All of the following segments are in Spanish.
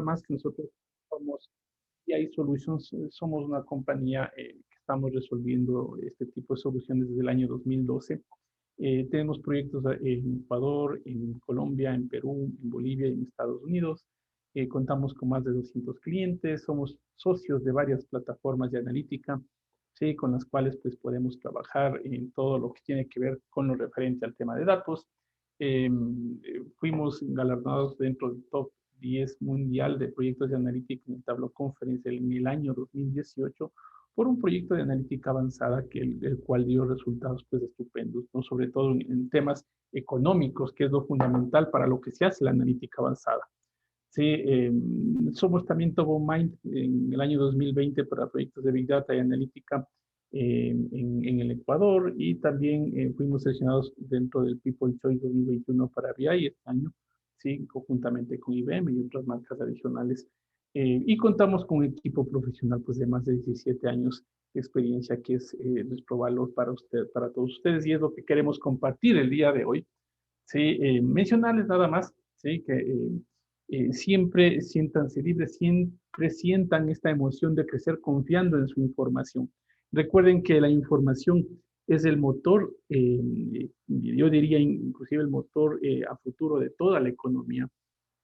más que nosotros somos TI Solutions, somos una compañía que estamos resolviendo este tipo de soluciones desde el año 2012. Tenemos proyectos en Ecuador, en Colombia, en Perú, en Bolivia y en Estados Unidos. Contamos con más de 200 clientes, somos socios de varias plataformas de analítica, ¿sí? Con las cuales pues, podemos trabajar en todo lo que tiene que ver con lo referente al tema de datos. Fuimos galardonados dentro del top 10 mundial de proyectos de analítica en el Tableau Conference en el año 2018 por un proyecto de analítica avanzada que el cual dio resultados pues estupendos, ¿no? Sobre todo en temas económicos, que es lo fundamental para lo que se hace la analítica avanzada. Sí, somos también Top of Mind en el año 2020 para proyectos de Big Data y analítica en el Ecuador y también fuimos seleccionados dentro del People Choice 2021 para BI este año, sí, conjuntamente con IBM y otras marcas adicionales. Y contamos con un equipo profesional pues, de más de 17 años de experiencia, que es nuestro valor para usted, para todos ustedes, y es lo que queremos compartir el día de hoy. ¿Sí? Mencionarles nada más, ¿sí? Que siempre siéntanse libres, siempre sientan esta emoción de crecer confiando en su información. Recuerden que la información es el motor, yo diría inclusive el motor a futuro de toda la economía.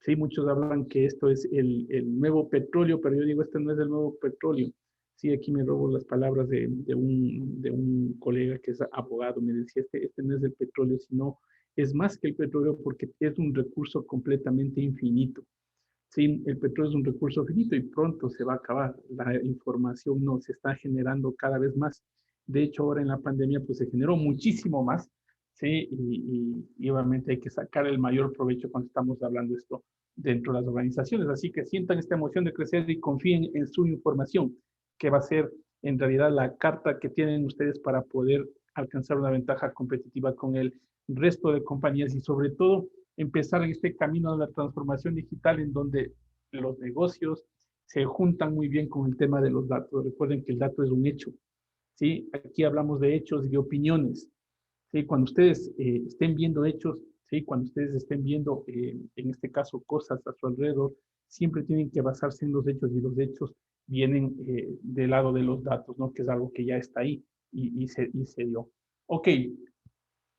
Sí, muchos hablan que esto es el nuevo petróleo, pero yo digo, este no es el nuevo petróleo. Sí, aquí me robo las palabras de un colega que es abogado, me decía, este no es el petróleo, sino es más que el petróleo porque es un recurso completamente infinito. Sí, el petróleo es un recurso finito y pronto se va a acabar. La información no se está generando cada vez más. De hecho, ahora en la pandemia pues se generó muchísimo más, ¿sí? Y obviamente hay que sacar el mayor provecho cuando estamos hablando de esto dentro de las organizaciones. Así que sientan esta emoción de crecer y confíen en su información, que va a ser en realidad la carta que tienen ustedes para poder alcanzar una ventaja competitiva con el resto de compañías y sobre todo empezar en este camino de la transformación digital en donde los negocios se juntan muy bien con el tema de los datos. Recuerden que el dato es un hecho, ¿sí? Aquí hablamos de hechos y de opiniones, ¿sí? Cuando ustedes estén viendo hechos, ¿sí? Cuando ustedes estén viendo, en este caso, cosas a su alrededor, siempre tienen que basarse en los hechos y los hechos vienen del lado de los datos, ¿no? Que es algo que ya está ahí y se dio. Ok,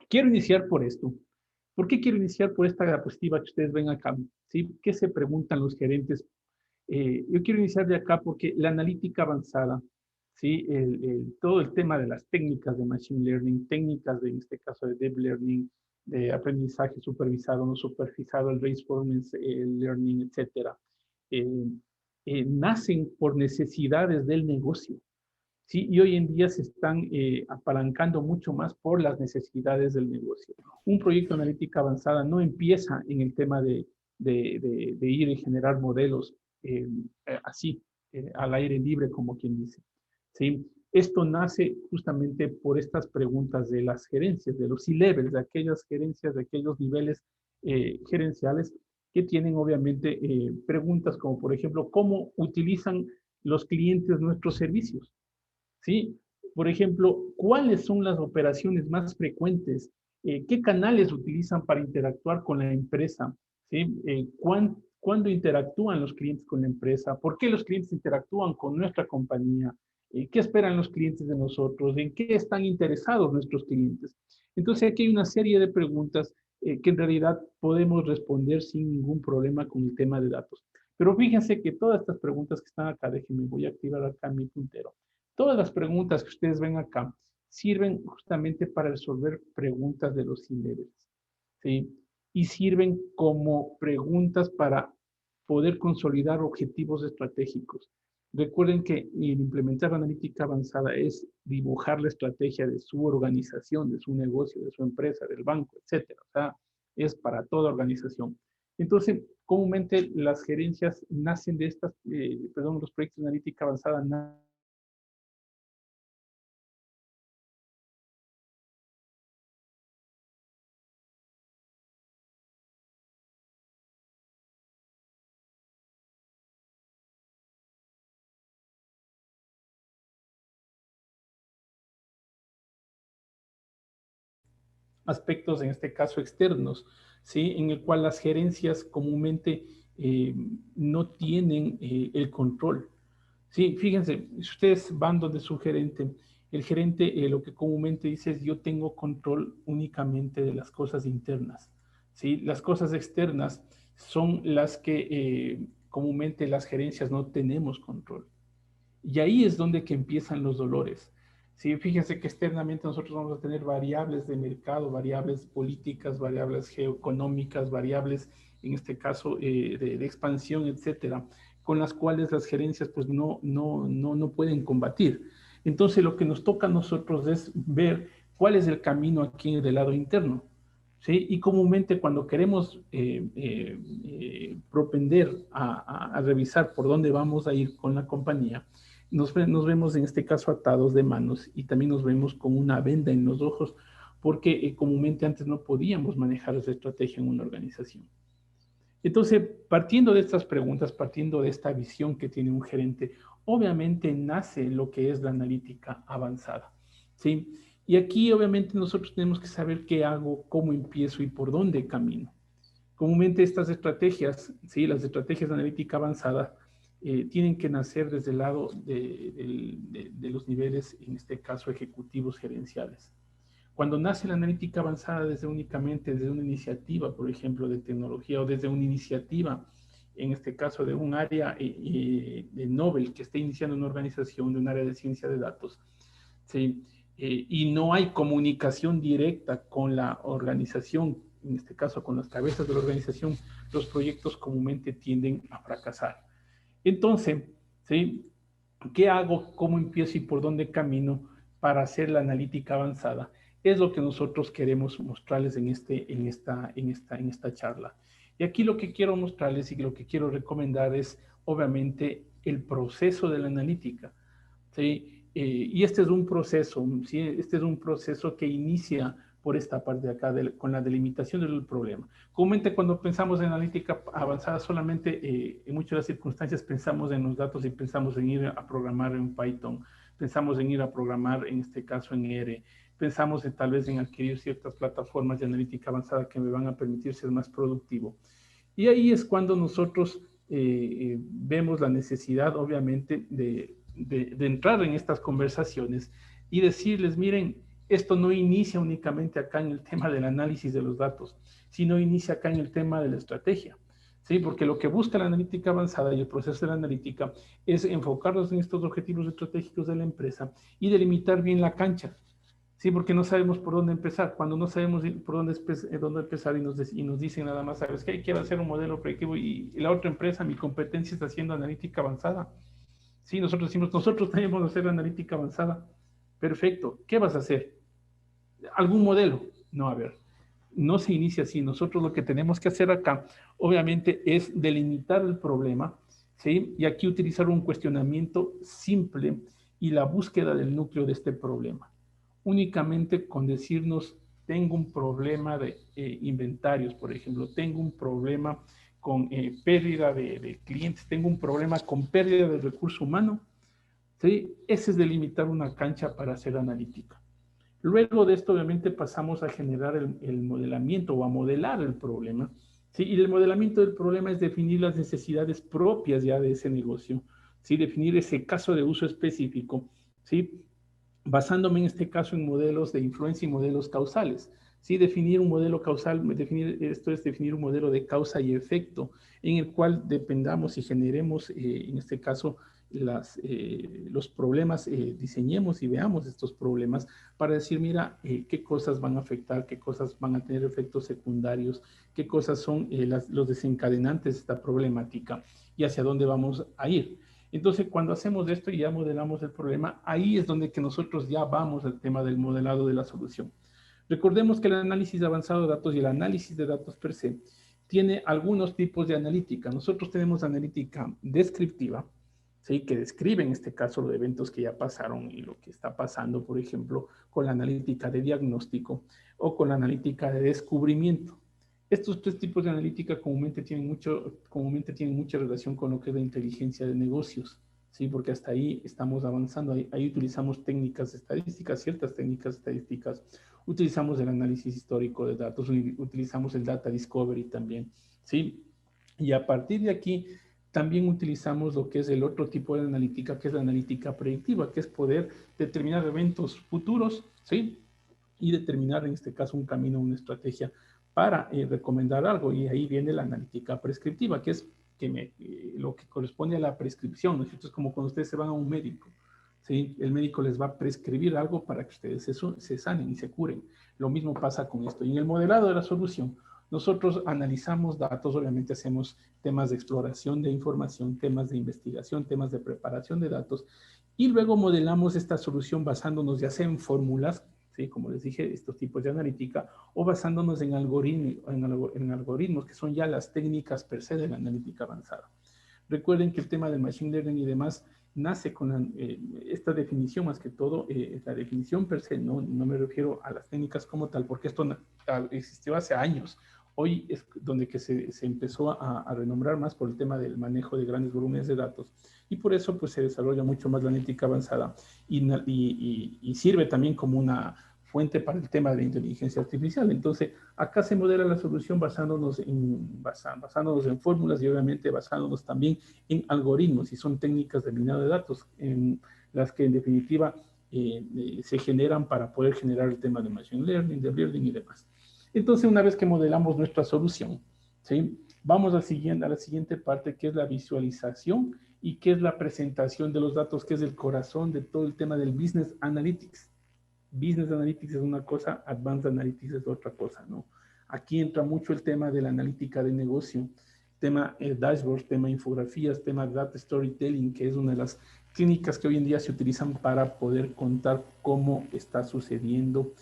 quiero iniciar por esto. ¿Por qué quiero iniciar por esta diapositiva que ustedes ven acá? ¿Sí? ¿Qué se preguntan los gerentes? Yo quiero iniciar de acá porque la analítica avanzada, ¿sí? Todo el tema de las técnicas de Machine Learning, técnicas de, en este caso, de Deep Learning, de aprendizaje supervisado, no supervisado, el Reinforcement Learning, etcétera, eh, nacen por necesidades del negocio. ¿Sí? Y hoy en día se están apalancando mucho más por las necesidades del negocio. Un proyecto de analítica avanzada no empieza en el tema de ir y generar modelos así, al aire libre, como quien dice. ¿Sí? Esto nace justamente por estas preguntas de las gerencias, de los C-levels, de aquellas gerencias, de aquellos niveles gerenciales que tienen obviamente preguntas como, por ejemplo, ¿cómo utilizan los clientes nuestros servicios? ¿Sí? Por ejemplo, ¿cuáles son las operaciones más frecuentes? ¿Qué canales utilizan para interactuar con la empresa? ¿Sí? ¿Cuándo interactúan los clientes con la empresa? ¿Por qué los clientes interactúan con nuestra compañía? ¿Qué esperan los clientes de nosotros? ¿En qué están interesados nuestros clientes? Entonces, aquí hay una serie de preguntas que en realidad podemos responder sin ningún problema con el tema de datos. Pero fíjense que todas estas preguntas que están acá, déjenme, voy a activar acá mi puntero. Todas las preguntas que ustedes ven acá sirven justamente para resolver preguntas de los C-levels, ¿sí? Y sirven como preguntas para poder consolidar objetivos estratégicos. Recuerden que implementar analítica avanzada es dibujar la estrategia de su organización, de su negocio, de su empresa, del banco, etcétera. O sea, es para toda organización. Entonces, comúnmente las gerencias nacen de estas, perdón, los proyectos de analítica avanzada nacen aspectos, en este caso externos, ¿sí? En el cual las gerencias comúnmente no tienen el control. Sí, fíjense, si ustedes van donde su gerente, el gerente lo que comúnmente dice es yo tengo control únicamente de las cosas internas. ¿Sí? Las cosas externas son las que comúnmente las gerencias no tenemos control. Y ahí es donde que empiezan los dolores. Sí, fíjense que externamente nosotros vamos a tener variables de mercado, variables políticas, variables geoeconómicas, variables, en este caso, de expansión, etcétera, con las cuales las gerencias pues no pueden combatir. Entonces lo que nos toca a nosotros es ver cuál es el camino aquí del lado interno. ¿Sí? Y comúnmente cuando queremos propender a revisar por dónde vamos a ir con la compañía, nos vemos en este caso atados de manos y también nos vemos con una venda en los ojos porque comúnmente antes no podíamos manejar esa estrategia en una organización. Entonces, partiendo de estas preguntas, partiendo de esta visión que tiene un gerente, obviamente nace lo que es la analítica avanzada, ¿sí? Y aquí obviamente nosotros tenemos que saber qué hago, cómo empiezo y por dónde camino. Comúnmente estas estrategias, ¿sí? Las estrategias de analítica avanzada, tienen que nacer desde el lado de los niveles, en este caso, ejecutivos gerenciales. Cuando nace la analítica avanzada únicamente desde una iniciativa, por ejemplo, de tecnología o desde una iniciativa, en este caso de un área de Nobel que esté iniciando una organización de un área de ciencia de datos, ¿sí? Y no hay comunicación directa con la organización, en este caso con las cabezas de la organización, los proyectos comúnmente tienden a fracasar. Entonces, ¿sí? ¿Qué hago? ¿Cómo empiezo y por dónde camino para hacer la analítica avanzada? Es lo que nosotros queremos mostrarles en esta charla. Y aquí lo que quiero mostrarles y lo que quiero recomendar es, obviamente, el proceso de la analítica. ¿Sí? Y este es un proceso, ¿sí? Este es un proceso que inicia por esta parte de acá, con la delimitación del problema. Comúnmente cuando pensamos en analítica avanzada, solamente en muchas de las circunstancias pensamos en los datos y pensamos en ir a programar en Python, pensamos en ir a programar, en este caso, en R, pensamos tal vez en adquirir ciertas plataformas de analítica avanzada que me van a permitir ser más productivo. Y ahí es cuando nosotros vemos la necesidad, obviamente, de entrar en estas conversaciones y decirles, miren, esto no inicia únicamente acá en el tema del análisis de los datos, sino inicia acá en el tema de la estrategia. ¿Sí? Porque lo que busca la analítica avanzada y el proceso de la analítica es enfocarnos en estos objetivos estratégicos de la empresa y delimitar bien la cancha. Sí, porque no sabemos por dónde empezar. Cuando no sabemos por dónde empezar y nos dicen nada más, ¿sabes qué? Quiero hacer un modelo predictivo y la otra empresa, mi competencia está haciendo analítica avanzada. Sí, nosotros decimos, nosotros tenemos que hacer analítica avanzada. Perfecto. ¿Qué vas a hacer? ¿Algún modelo? No, a ver, no se inicia así. Nosotros lo que tenemos que hacer acá, obviamente, es delimitar el problema, ¿sí? Y aquí utilizar un cuestionamiento simple y la búsqueda del núcleo de este problema. Únicamente con decirnos, tengo un problema de inventarios, por ejemplo, tengo un problema con pérdida de clientes, tengo un problema con pérdida de recurso humano, ¿sí? Ese es delimitar una cancha para hacer analítica. Luego de esto, obviamente, pasamos a generar el modelamiento o a modelar el problema. ¿Sí? Y el modelamiento del problema es definir las necesidades propias ya de ese negocio, ¿sí? Definir ese caso de uso específico, ¿sí? Basándome en este caso en modelos de influencia y modelos causales. Sí, definir un modelo causal, esto es definir un modelo de causa y efecto en el cual dependamos y generemos, en este caso, los problemas, diseñemos y veamos estos problemas para decir, mira, qué cosas van a afectar, qué cosas van a tener efectos secundarios, qué cosas son los desencadenantes de esta problemática y hacia dónde vamos a ir. Entonces, cuando hacemos esto y ya modelamos el problema, ahí es donde que nosotros ya vamos al tema del modelado de la solución. Recordemos que el análisis avanzado de datos y el análisis de datos per se tiene algunos tipos de analítica. Nosotros tenemos analítica descriptiva, ¿sí? Que describe en este caso los eventos que ya pasaron y lo que está pasando, por ejemplo, con la analítica de diagnóstico o con la analítica de descubrimiento. Estos tres tipos de analítica comúnmente tienen mucha relación con lo que es la inteligencia de negocios, ¿sí? Porque hasta ahí estamos avanzando, ahí utilizamos técnicas estadísticas, ciertas técnicas estadísticas, utilizamos el análisis histórico de datos, utilizamos el data discovery también, ¿sí? Y a partir de aquí, también utilizamos lo que es el otro tipo de analítica, que es la analítica predictiva, que es poder determinar eventos futuros, ¿sí? Y determinar en este caso un camino, una estrategia para recomendar algo. Y ahí viene la analítica prescriptiva, que es lo que corresponde a la prescripción, ¿no? Esto es como cuando ustedes se van a un médico, ¿sí? El médico les va a prescribir algo para que ustedes se sanen y se curen. Lo mismo pasa con esto. Y en el modelado de la solución, nosotros analizamos datos, obviamente hacemos temas de exploración de información, temas de investigación, temas de preparación de datos, y luego modelamos esta solución basándonos ya sea en fórmulas, ¿sí? Como les dije, estos tipos de analítica, o basándonos en algoritmos, que son ya las técnicas per se de la analítica avanzada. Recuerden que el tema del machine learning y demás nace con esta definición más que todo, la definición per se, no me refiero a las técnicas como tal, porque esto existió hace años. Hoy es donde que se empezó a renombrar más por el tema del manejo de grandes volúmenes de datos y por eso pues se desarrolla mucho más la analítica avanzada y sirve también como una fuente para el tema de la inteligencia artificial. Entonces, acá se modela la solución basándonos en fórmulas y obviamente basándonos también en algoritmos y son técnicas de minado de datos en las que en definitiva se generan para poder generar el tema de machine learning, de learning y demás. Entonces, una vez que modelamos nuestra solución, ¿sí? Vamos a la siguiente parte, que es la visualización y que es la presentación de los datos, que es el corazón de todo el tema del Business Analytics. Business Analytics es una cosa, Advanced Analytics es otra cosa, ¿no? Aquí entra mucho el tema de la analítica de negocio, tema dashboards, tema infografías, tema data storytelling, que es una de las clínicas que hoy en día se utilizan para poder contar cómo está sucediendo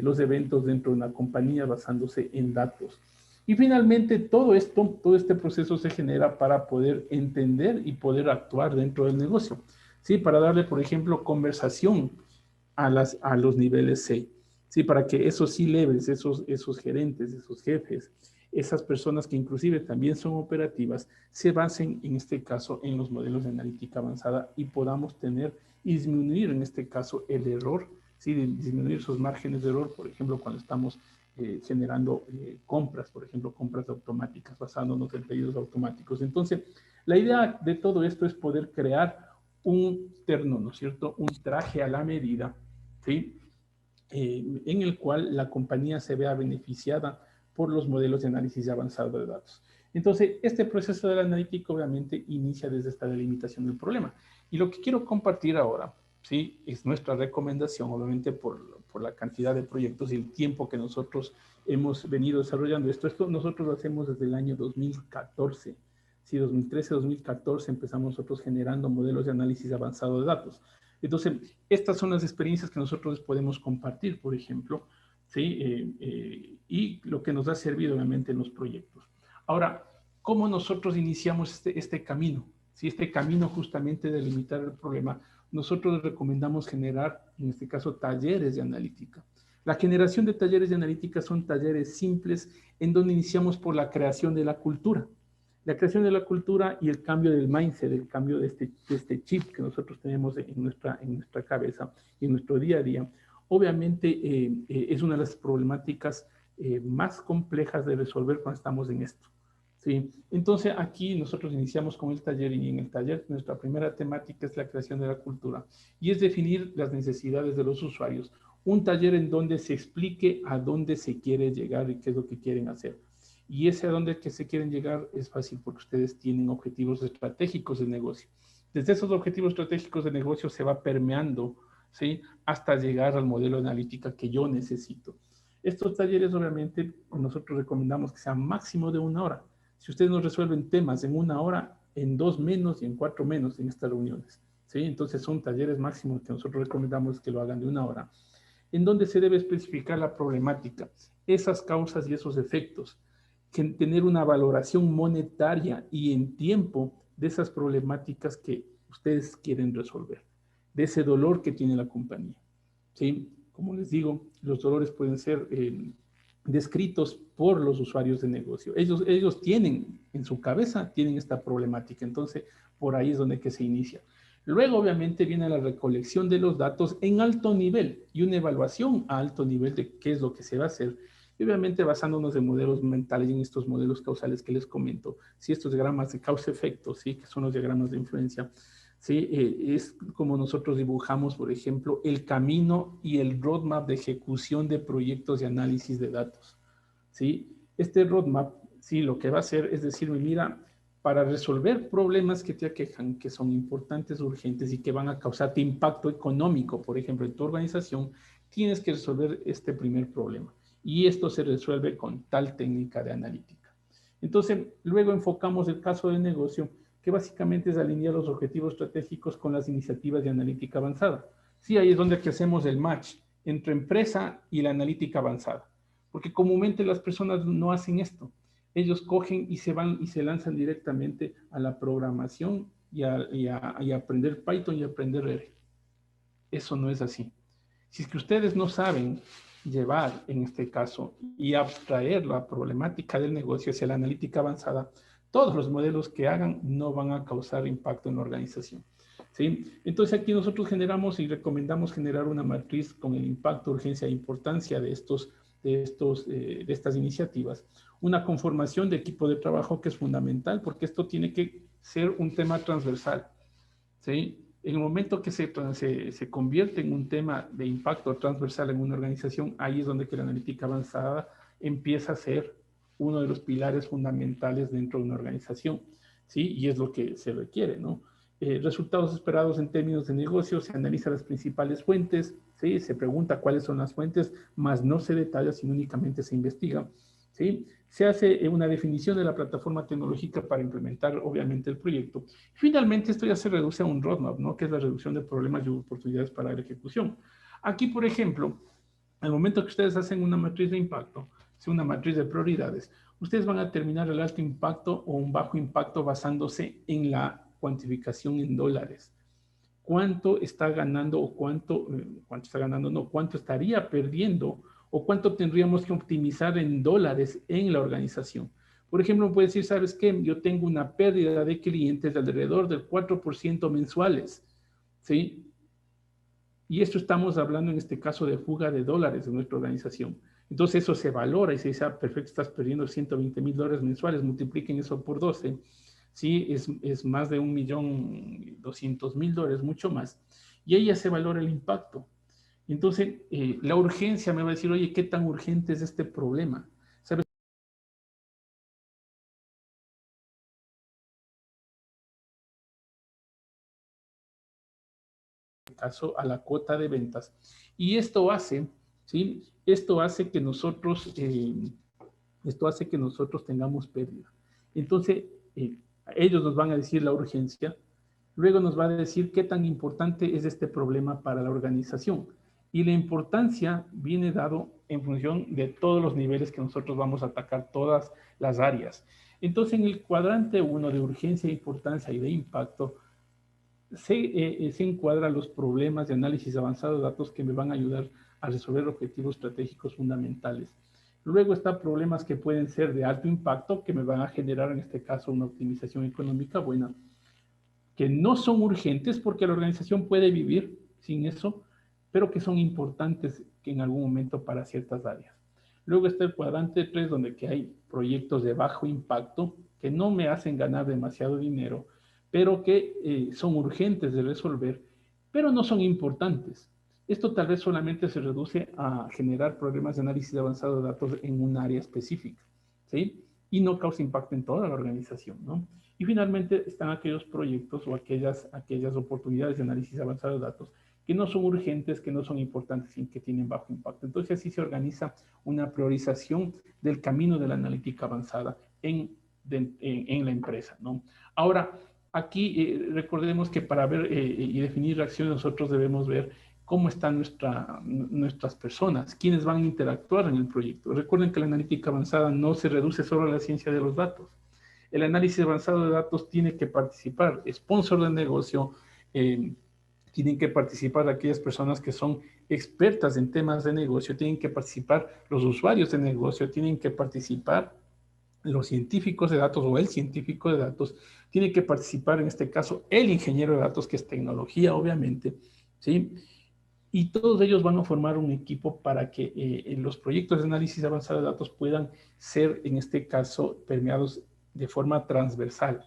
los eventos dentro de una compañía basándose en datos. Y finalmente todo este proceso se genera para poder entender y poder actuar dentro del negocio. Sí, para darle, por ejemplo, conversación a los niveles C. Sí, para que esos C-levels, esos gerentes, esos jefes, esas personas que inclusive también son operativas, se basen en este caso en los modelos de analítica avanzada y podamos tener y disminuir en este caso el error, ¿sí? Disminuir esos márgenes de error, por ejemplo, cuando estamos generando compras, por ejemplo, compras automáticas, basándonos en pedidos automáticos. Entonces, la idea de todo esto es poder crear un terno, ¿no es cierto? Un traje a la medida, ¿sí? En el cual la compañía se vea beneficiada por los modelos de análisis avanzado de datos. Entonces, este proceso del analítico obviamente inicia desde esta delimitación del problema. Y lo que quiero compartir ahora, ¿sí? Es nuestra recomendación, obviamente por la cantidad de proyectos y el tiempo que nosotros hemos venido desarrollando esto. Esto nosotros lo hacemos desde el año 2014. Sí, 2013, 2014 empezamos nosotros generando modelos de análisis avanzado de datos. Entonces, estas son las experiencias que nosotros podemos compartir, por ejemplo, ¿sí? Y lo que nos ha servido obviamente en los proyectos. Ahora, ¿cómo nosotros iniciamos este camino? Si este camino justamente de limitar el problema, nosotros recomendamos generar, en este caso, talleres de analítica. La generación de talleres de analítica son talleres simples en donde iniciamos por la creación de la cultura. La creación de la cultura y el cambio del mindset, el cambio de este chip que nosotros tenemos en nuestra cabeza y en nuestro día a día, obviamente es una de las problemáticas más complejas de resolver cuando estamos en esto. ¿Sí? Entonces aquí nosotros iniciamos con el taller y en el taller nuestra primera temática es la creación de la cultura y es definir las necesidades de los usuarios. Un taller en donde se explique a dónde se quiere llegar y qué es lo que quieren hacer. Y ese a dónde que se quieren llegar es fácil porque ustedes tienen objetivos estratégicos de negocio. Desde esos objetivos estratégicos de negocio se va permeando, ¿sí? Hasta llegar al modelo analítica que yo necesito. Estos talleres, obviamente, nosotros recomendamos que sean máximo de 1 hora. Si ustedes nos resuelven temas en 1 hora, en 2 menos y en 4 menos en estas reuniones, ¿sí? Entonces son talleres máximos que nosotros recomendamos que lo hagan de 1 hora, en donde se debe especificar la problemática, esas causas y esos efectos, que tener una valoración monetaria y en tiempo de esas problemáticas que ustedes quieren resolver, de ese dolor que tiene la compañía. ¿Sí? Como les digo, los dolores pueden ser descritos por los usuarios de negocio. Ellos tienen en su cabeza, tienen esta problemática, entonces por ahí es donde que se inicia. Luego, obviamente, viene la recolección de los datos en alto nivel y una evaluación a alto nivel de qué es lo que se va a hacer Y obviamente basándonos en modelos mentales y en estos modelos causales que les comento, si estos diagramas de causa-efecto, ¿sí? Que son los diagramas de influencia, ¿sí? Es como nosotros dibujamos, por ejemplo, el camino y el roadmap de ejecución de proyectos de análisis de datos, ¿sí? Este roadmap, sí, lo que va a hacer es decirme, mira, para resolver problemas que te aquejan, que son importantes, urgentes y que van a causarte impacto económico, por ejemplo, en tu organización, tienes que resolver este primer problema. Y esto se resuelve con tal técnica de analítica. Entonces, luego enfocamos el caso de negocio, que básicamente es alinear los objetivos estratégicos con las iniciativas de analítica avanzada. Sí, ahí es donde hacemos el match entre empresa y la analítica avanzada. Porque comúnmente las personas no hacen esto. Ellos cogen y se van y se lanzan directamente a la programación y a aprender Python y aprender R. Eso no es así. Si es que ustedes no saben llevar, en este caso, y abstraer la problemática del negocio hacia la analítica avanzada, todos los modelos que hagan no van a causar impacto en la organización. ¿Sí? Entonces aquí nosotros generamos y recomendamos generar una matriz con el impacto, urgencia e importancia de estas iniciativas. Una conformación de equipo de trabajo que es fundamental porque esto tiene que ser un tema transversal. ¿Sí? En el momento que se convierte en un tema de impacto transversal en una organización, ahí es donde que la analítica avanzada empieza a ser uno de los pilares fundamentales dentro de una organización, ¿sí? Y es lo que se requiere, ¿no? Resultados esperados en términos de negocio, se analiza las principales fuentes, ¿sí? Se pregunta cuáles son las fuentes, más no se detalla, sino únicamente se investiga, ¿sí? Se hace una definición de la plataforma tecnológica para implementar, obviamente, el proyecto. Finalmente, esto ya se reduce a un roadmap, ¿no? Que es la reducción de problemas y oportunidades para la ejecución. Aquí, por ejemplo, al momento que ustedes hacen una matriz de impacto, una matriz de prioridades, ustedes van a terminar el alto impacto o un bajo impacto basándose en la cuantificación en dólares. ¿Cuánto está ganando o cuánto está ganando? No, cuánto estaría perdiendo o cuánto tendríamos que optimizar en dólares en la organización. Por ejemplo, puede decir, ¿sabes qué? Yo tengo una pérdida de clientes de alrededor del 4% mensuales, ¿sí? Y esto estamos hablando en este caso de fuga de dólares de nuestra organización. Entonces eso se valora y se dice, ah, perfecto, estás perdiendo $120,000 mensuales, multipliquen eso por 12, ¿sí? Es más de $1,200,000, mucho más. Y ahí ya se valora el impacto. Entonces, la urgencia me va a decir, oye, ¿qué tan urgente es este problema? ¿Sabes? Caso a la cuota de ventas. Y esto hace, ¿sí? Esto hace que nosotros tengamos pérdida. Entonces, ellos nos van a decir la urgencia, luego nos va a decir qué tan importante es este problema para la organización. Y la importancia viene dado en función de todos los niveles que nosotros vamos a atacar, todas las áreas. Entonces, en el cuadrante 1 de urgencia, importancia y de impacto, se encuadran los problemas de análisis avanzado de datos que me van a ayudar a resolver objetivos estratégicos fundamentales. Luego están problemas que pueden ser de alto impacto, que me van a generar en este caso una optimización económica buena, que no son urgentes porque la organización puede vivir sin eso, pero que son importantes que en algún momento para ciertas áreas. Luego está el cuadrante 3, donde que hay proyectos de bajo impacto que no me hacen ganar demasiado dinero, pero que son urgentes de resolver, pero no son importantes. Esto tal vez solamente se reduce a generar problemas de análisis avanzado de datos en un área específica, ¿sí? Y no causa impacto en toda la organización, ¿no? Y finalmente están aquellos proyectos o aquellas oportunidades de análisis avanzado de datos que no son urgentes, que no son importantes y que tienen bajo impacto. Entonces así se organiza una priorización del camino de la analítica avanzada en la empresa, ¿no? Ahora, aquí recordemos que para ver y definir acciones nosotros debemos ver cómo están nuestras personas, quiénes van a interactuar en el proyecto. Recuerden que la analítica avanzada no se reduce solo a la ciencia de los datos. El análisis avanzado de datos tiene que participar, sponsor del negocio, tienen que participar aquellas personas que son expertas en temas de negocio, tienen que participar los usuarios de negocio, tienen que participar los científicos de datos o el científico de datos, tiene que participar en este caso el ingeniero de datos, que es tecnología, obviamente, ¿sí? y todos ellos van a formar un equipo para que los proyectos de análisis avanzado de datos puedan ser, en este caso, permeados de forma transversal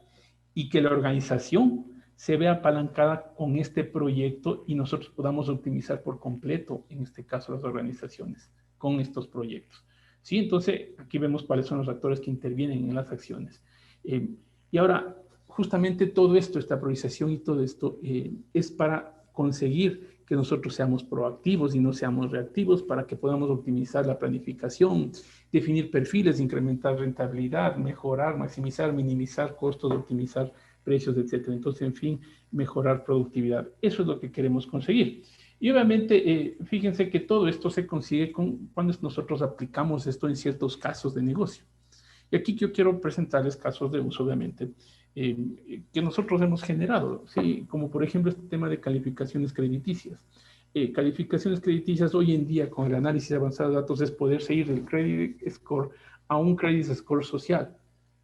y que la organización se vea apalancada con este proyecto y nosotros podamos optimizar por completo, en este caso, las organizaciones con estos proyectos. ¿Sí? Entonces, aquí vemos cuáles son los actores que intervienen en las acciones. Y ahora, justamente todo esto, esta priorización y todo esto, es para conseguir que nosotros seamos proactivos y no seamos reactivos, para que podamos optimizar la planificación, definir perfiles, incrementar rentabilidad, mejorar, maximizar, minimizar costos, optimizar precios, etcétera. Entonces, en fin, mejorar productividad. Eso es lo que queremos conseguir. Y obviamente, fíjense que todo esto se consigue cuando nosotros aplicamos esto en ciertos casos de negocio. Y aquí yo quiero presentarles casos de uso, obviamente, que nosotros hemos generado, ¿sí? Como por ejemplo este tema de calificaciones crediticias. Calificaciones crediticias hoy en día con el análisis avanzado de datos es poder seguir del credit score a un credit score social,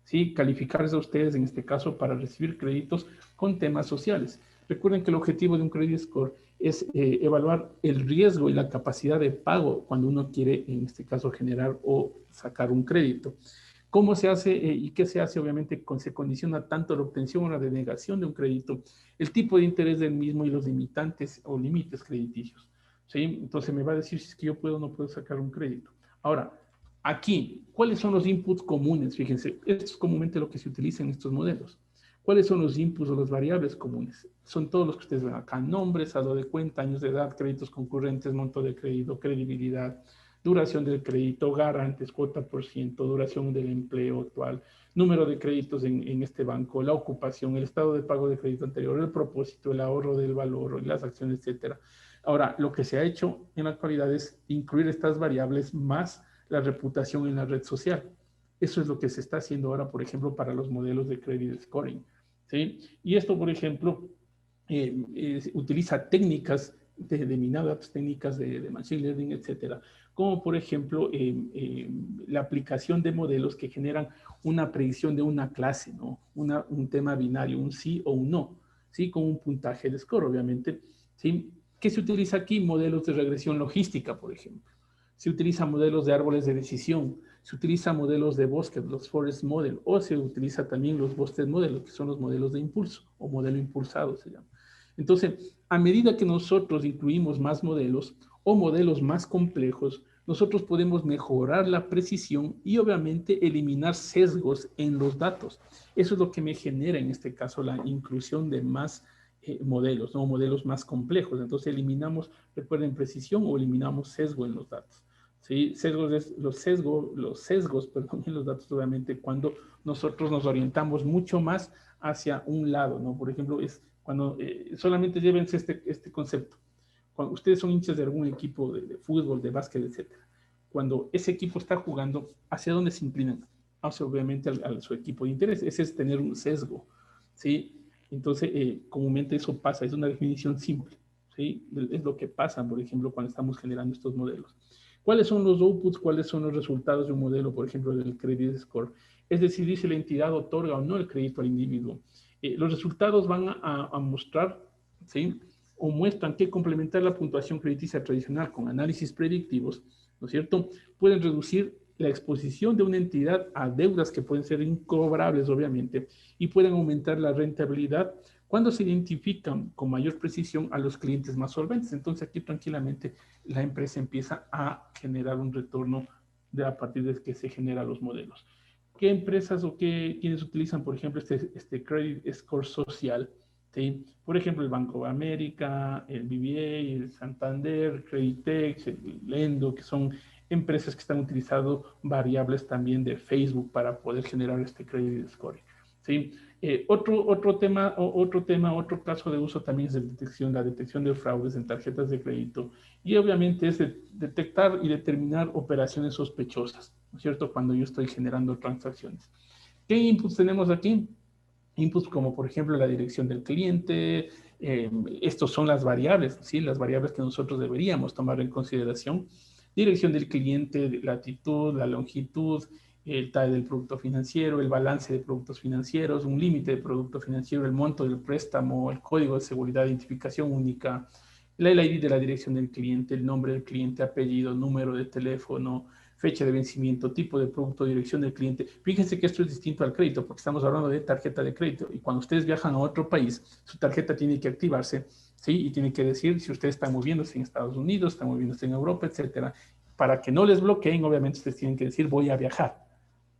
¿sí? Calificarse a ustedes en este caso para recibir créditos con temas sociales. Recuerden que el objetivo de un credit score es evaluar el riesgo y la capacidad de pago cuando uno quiere, en este caso, generar o sacar un crédito. ¿Cómo se hace y qué se hace? Obviamente se condiciona tanto la obtención o la denegación de un crédito, el tipo de interés del mismo y los limitantes o límites crediticios. ¿Sí? Entonces me va a decir si es que yo puedo o no puedo sacar un crédito. Ahora, aquí, ¿cuáles son los inputs comunes? Fíjense, esto es comúnmente lo que se utiliza en estos modelos. ¿Cuáles son los inputs o las variables comunes? Son todos los que ustedes ven acá: nombre, saldo de cuenta, años de edad, créditos concurrentes, monto de crédito, credibilidad, duración del crédito, garantes, cuota por ciento, duración del empleo actual, número de créditos en este banco, la ocupación, el estado de pago de crédito anterior, el propósito, el ahorro del valor, las acciones, etcétera. Ahora, lo que se ha hecho en la actualidad es incluir estas variables más la reputación en la red social. Eso es lo que se está haciendo ahora, por ejemplo, para los modelos de credit scoring. ¿Sí? Y esto, por ejemplo, utiliza técnicas denominadas técnicas de machine learning, etcétera, como por ejemplo la aplicación de modelos que generan una predicción de una clase, ¿no? Un tema binario, un sí o un no, ¿sí? Con un puntaje de score, obviamente. ¿Sí? ¿Qué se utiliza aquí? Modelos de regresión logística, por ejemplo. Se utilizan modelos de árboles de decisión, se utilizan modelos de bosque, los forest model, o se utiliza también los bosques model, que son los modelos de impulso, o modelo impulsado se llama. Entonces, a medida que nosotros incluimos más modelos o modelos más complejos, nosotros podemos mejorar la precisión y obviamente eliminar sesgos en los datos. Eso es lo que me genera en este caso la inclusión de más modelos, ¿no? Modelos más complejos. Entonces eliminamos, recuerden, precisión o eliminamos sesgo en los datos. ¿Sí? Los sesgos, perdón, en los datos, obviamente, cuando nosotros nos orientamos mucho más hacia un lado, ¿no? Por ejemplo, es cuando solamente llévense este concepto. Cuando ustedes son hinchas de algún equipo de fútbol, de básquet, etcétera. Cuando ese equipo está jugando, ¿hacia dónde se inclinan? Hacia, obviamente, a su equipo de interés. Ese es tener un sesgo, ¿sí? Entonces, comúnmente eso pasa, es una definición simple, ¿sí? Es lo que pasa, por ejemplo, cuando estamos generando estos modelos. ¿Cuáles son los outputs? ¿Cuáles son los resultados de un modelo, por ejemplo, del credit score? Es decidir si la entidad otorga o no el crédito al individuo. Los resultados van a mostrar, ¿sí? O muestran que complementar la puntuación crediticia tradicional con análisis predictivos, ¿no es cierto?, pueden reducir la exposición de una entidad a deudas que pueden ser incobrables, obviamente, y pueden aumentar la rentabilidad cuando se identifican con mayor precisión a los clientes más solventes. Entonces aquí tranquilamente la empresa empieza a generar un retorno a partir de que se generan los modelos. ¿Qué empresas o quienes utilizan, por ejemplo, este credit score social? ¿Sí? Por ejemplo, el Banco de América, el BBA, el Santander, Creditex, el Lendo, que son empresas que están utilizando variables también de Facebook para poder generar este credit scoring. ¿Sí? Otro caso de uso también es la detección de fraudes en tarjetas de crédito, y obviamente es detectar y determinar operaciones sospechosas, ¿no es cierto?, cuando yo estoy generando transacciones. ¿Qué inputs tenemos aquí? Inputs como, por ejemplo, la dirección del cliente. Estos son las variables, ¿sí? Las variables que nosotros deberíamos tomar en consideración. Dirección del cliente, latitud, la longitud, el TAE del producto financiero, el balance de productos financieros, un límite de producto financiero, el monto del préstamo, el código de seguridad de identificación única, el ID de la dirección del cliente, el nombre del cliente, apellido, número de teléfono, fecha de vencimiento, tipo de producto, dirección del cliente. Fíjense que esto es distinto al crédito, porque estamos hablando de tarjeta de crédito. Y cuando ustedes viajan a otro país, su tarjeta tiene que activarse, ¿sí? Y tiene que decir si ustedes están moviéndose en Estados Unidos, están moviéndose en Europa, etcétera. Para que no les bloqueen, obviamente ustedes tienen que decir voy a viajar.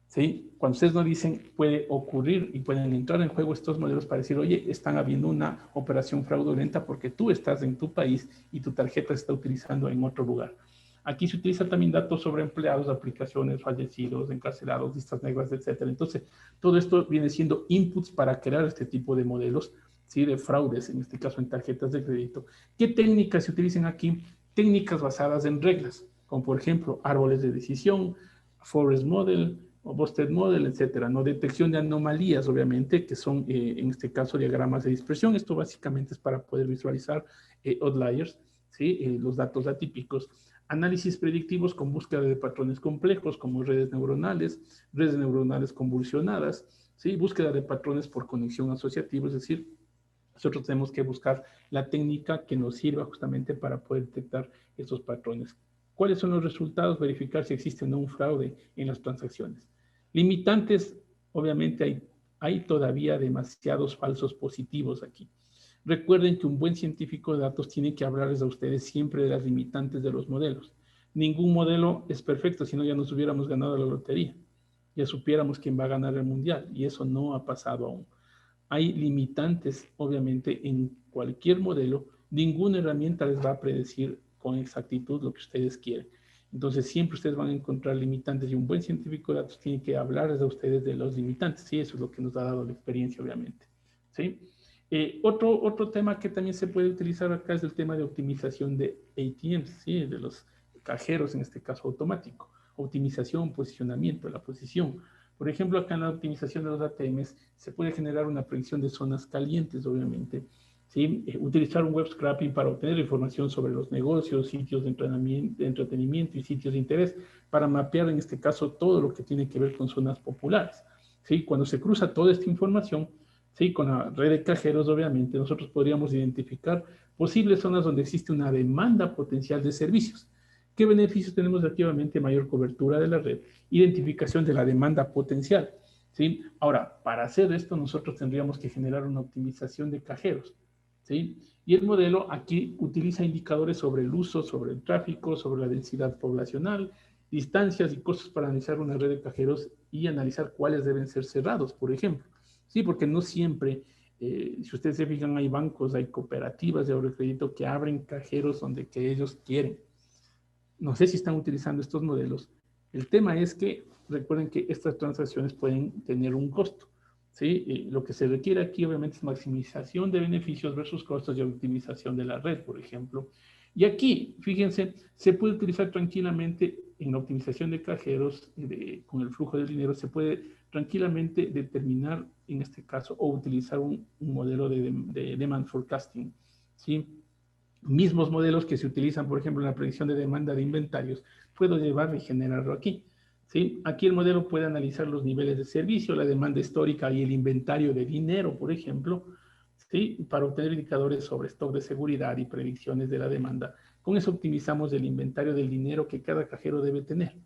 ¿Sí? Cuando ustedes no dicen, puede ocurrir y pueden entrar en juego estos modelos para decir, oye, están habiendo una operación fraudulenta porque tú estás en tu país y tu tarjeta se está utilizando en otro lugar. Aquí se utilizan también datos sobre empleados, aplicaciones, fallecidos, encarcelados, listas negras, etcétera. Entonces, todo esto viene siendo inputs para crear este tipo de modelos, ¿sí? De fraudes, en este caso en tarjetas de crédito. ¿Qué técnicas se utilizan aquí? Técnicas basadas en reglas, como por ejemplo árboles de decisión, Forest Model, o Busted Model, etcétera, ¿no? Detección de anomalías, obviamente, que son, en este caso, diagramas de dispersión. Esto básicamente es para poder visualizar outliers, ¿sí? Los datos atípicos. Análisis predictivos con búsqueda de patrones complejos, como redes neuronales convolucionadas, ¿sí? Búsqueda de patrones por conexión asociativa, es decir, nosotros tenemos que buscar la técnica que nos sirva justamente para poder detectar esos patrones. ¿Cuáles son los resultados? Verificar si existe o no un fraude en las transacciones. Limitantes, obviamente hay todavía demasiados falsos positivos aquí. Recuerden que un buen científico de datos tiene que hablarles a ustedes siempre de las limitantes de los modelos. Ningún modelo es perfecto, si no ya nos hubiéramos ganado la lotería. Ya supiéramos quién va a ganar el mundial y eso no ha pasado aún. Hay limitantes, obviamente, en cualquier modelo. Ninguna herramienta les va a predecir con exactitud lo que ustedes quieren. Entonces, siempre ustedes van a encontrar limitantes y un buen científico de datos tiene que hablarles a ustedes de los limitantes. Sí, eso es lo que nos ha dado la experiencia, obviamente. ¿Sí? Otro tema que también se puede utilizar acá es el tema de optimización de ATMs, ¿sí? De los cajeros, en este caso automático. Optimización, posicionamiento, la posición. Por ejemplo, acá en la optimización de los ATMs se puede generar una predicción de zonas calientes, obviamente. ¿Sí? Utilizar un web scraping para obtener información sobre los negocios, sitios de entretenimiento y sitios de interés, para mapear en este caso todo lo que tiene que ver con zonas populares. ¿Sí? Cuando se cruza toda esta información, ¿sí? Con la red de cajeros, obviamente, nosotros podríamos identificar posibles zonas donde existe una demanda potencial de servicios. ¿Qué beneficios tenemos activamente? Mayor cobertura de la red, identificación de la demanda potencial. ¿Sí? Ahora, para hacer esto, nosotros tendríamos que generar una optimización de cajeros. ¿Sí? Y el modelo aquí utiliza indicadores sobre el uso, sobre el tráfico, sobre la densidad poblacional, distancias y costos para analizar una red de cajeros y analizar cuáles deben ser cerrados, por ejemplo. Sí, porque no siempre, si ustedes se fijan, hay bancos, hay cooperativas de ahorro y crédito que abren cajeros donde que ellos quieren. No sé si están utilizando estos modelos. El tema es que recuerden que estas transacciones pueden tener un costo. ¿Sí? Lo que se requiere aquí obviamente es maximización de beneficios versus costos y optimización de la red, por ejemplo. Y aquí, fíjense, se puede utilizar tranquilamente en la optimización de cajeros, con el flujo de dinero, se puede tranquilamente determinar, en este caso, o utilizar un modelo de demand forecasting. ¿Sí? Mismos modelos que se utilizan, por ejemplo, en la predicción de demanda de inventarios, puedo llevarlo y generarlo aquí. ¿Sí? Aquí el modelo puede analizar los niveles de servicio, la demanda histórica y el inventario de dinero, por ejemplo, ¿sí? Para obtener indicadores sobre stock de seguridad y predicciones de la demanda. Con eso optimizamos el inventario del dinero que cada cajero debe tener.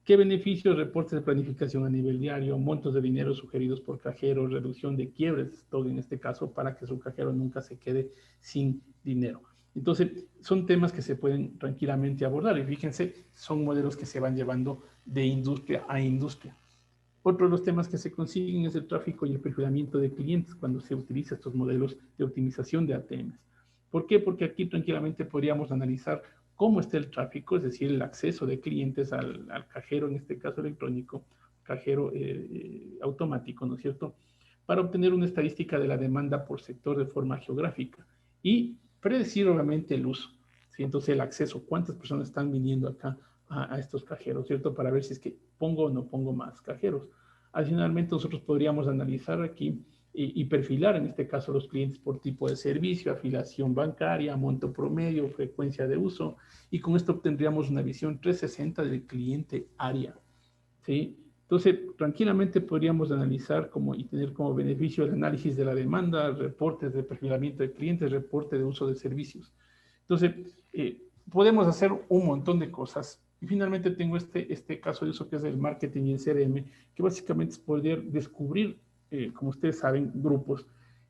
¿Qué beneficios? Reportes de planificación a nivel diario, montos de dinero sugeridos por cajero, reducción de quiebres de stock en este caso para que su cajero nunca se quede sin dinero. Entonces, son temas que se pueden tranquilamente abordar y fíjense, son modelos que se van llevando de industria a industria. Otro de los temas que se consiguen es el tráfico y el perfilamiento de clientes cuando se utilizan estos modelos de optimización de ATMs. ¿Por qué? Porque aquí tranquilamente podríamos analizar cómo está el tráfico, es decir, el acceso de clientes al cajero, en este caso electrónico, cajero automático, ¿no es cierto? Para obtener una estadística de la demanda por sector de forma geográfica y predecir obviamente el uso. ¿Sí? Entonces el acceso, cuántas personas están viniendo acá a estos cajeros, ¿cierto? Para ver si es que pongo o no pongo más cajeros. Adicionalmente, nosotros podríamos analizar aquí y perfilar en este caso los clientes por tipo de servicio, afiliación bancaria, monto promedio, frecuencia de uso, y con esto obtendríamos una visión 360 del cliente área. ¿Sí? Entonces, tranquilamente podríamos analizar y tener como beneficio el análisis de la demanda, reportes de perfilamiento de clientes, reporte de uso de servicios. Entonces, podemos hacer un montón de cosas. Y finalmente tengo este caso de uso que es el marketing y el CRM, que básicamente es poder descubrir, como ustedes saben, grupos.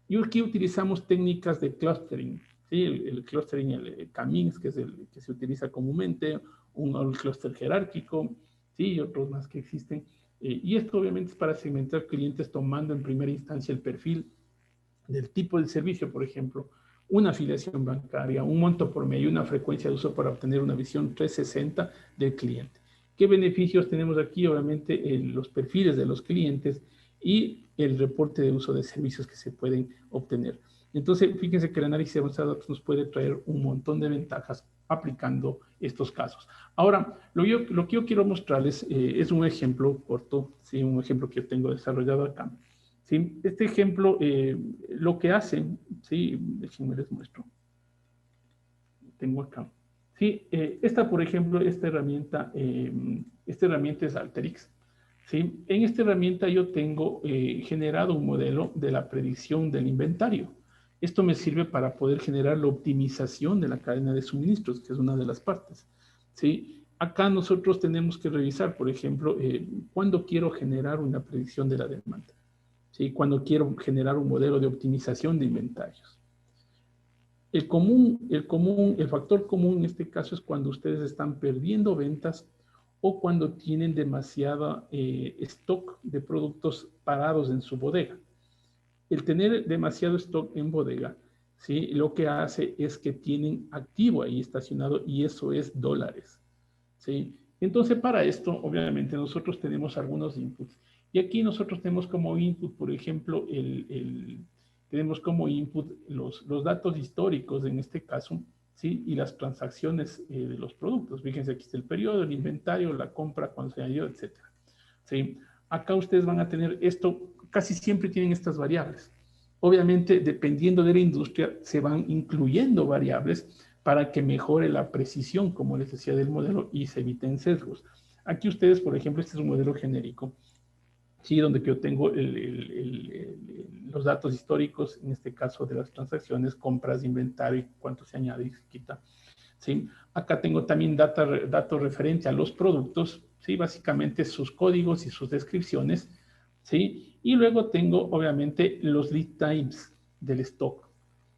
Y aquí utilizamos técnicas de clustering, ¿sí? El clustering, el K-means, que es el que se utiliza comúnmente, el clúster jerárquico, ¿sí? Y otros más que existen. Y esto obviamente es para segmentar clientes tomando en primera instancia el perfil del tipo de servicio, por ejemplo, una afiliación bancaria, un monto por medio, una frecuencia de uso para obtener una visión 360 del cliente. ¿Qué beneficios tenemos aquí? Obviamente los perfiles de los clientes y el reporte de uso de servicios que se pueden obtener. Entonces, fíjense que el análisis avanzado de datos nos puede traer un montón de ventajas aplicando estos casos. Ahora, lo que yo quiero mostrarles es un ejemplo corto, ¿sí? Un ejemplo que yo tengo desarrollado acá. ¿Sí? Este ejemplo, lo que hace, ¿sí? Déjenme les muestro. Tengo acá. Sí, por ejemplo, esta herramienta es Alteryx. ¿Sí? En esta herramienta yo tengo generado un modelo de la predicción del inventario. Esto me sirve para poder generar la optimización de la cadena de suministros, que es una de las partes. ¿Sí? Acá nosotros tenemos que revisar, por ejemplo, cuándo quiero generar una predicción de la demanda. ¿Sí? Cuando quiero generar un modelo de optimización de inventarios. El factor común en este caso es cuando ustedes están perdiendo ventas o cuando tienen demasiada stock de productos parados en su bodega. El tener demasiado stock en bodega, ¿sí? Lo que hace es que tienen activo ahí estacionado y eso es dólares. ¿Sí? Entonces, para esto, obviamente, nosotros tenemos algunos inputs. Y aquí nosotros tenemos como input, por ejemplo, tenemos como input los datos históricos, en este caso, ¿sí? Y las transacciones de los productos. Fíjense, aquí está el periodo, el inventario, la compra, cuando se añadió, etc. ¿Sí? Acá ustedes van a tener esto, casi siempre tienen estas variables. Obviamente, dependiendo de la industria, se van incluyendo variables para que mejore la precisión, como les decía, del modelo y se eviten sesgos. Aquí ustedes, por ejemplo, este es un modelo genérico, ¿sí? Donde yo tengo los datos históricos, en este caso de las transacciones, compras, inventario, cuánto se añade y se quita. ¿Sí? Acá tengo también datos referentes a los productos, ¿sí? Básicamente sus códigos y sus descripciones, ¿sí? Y luego tengo, obviamente, los lead times del stock,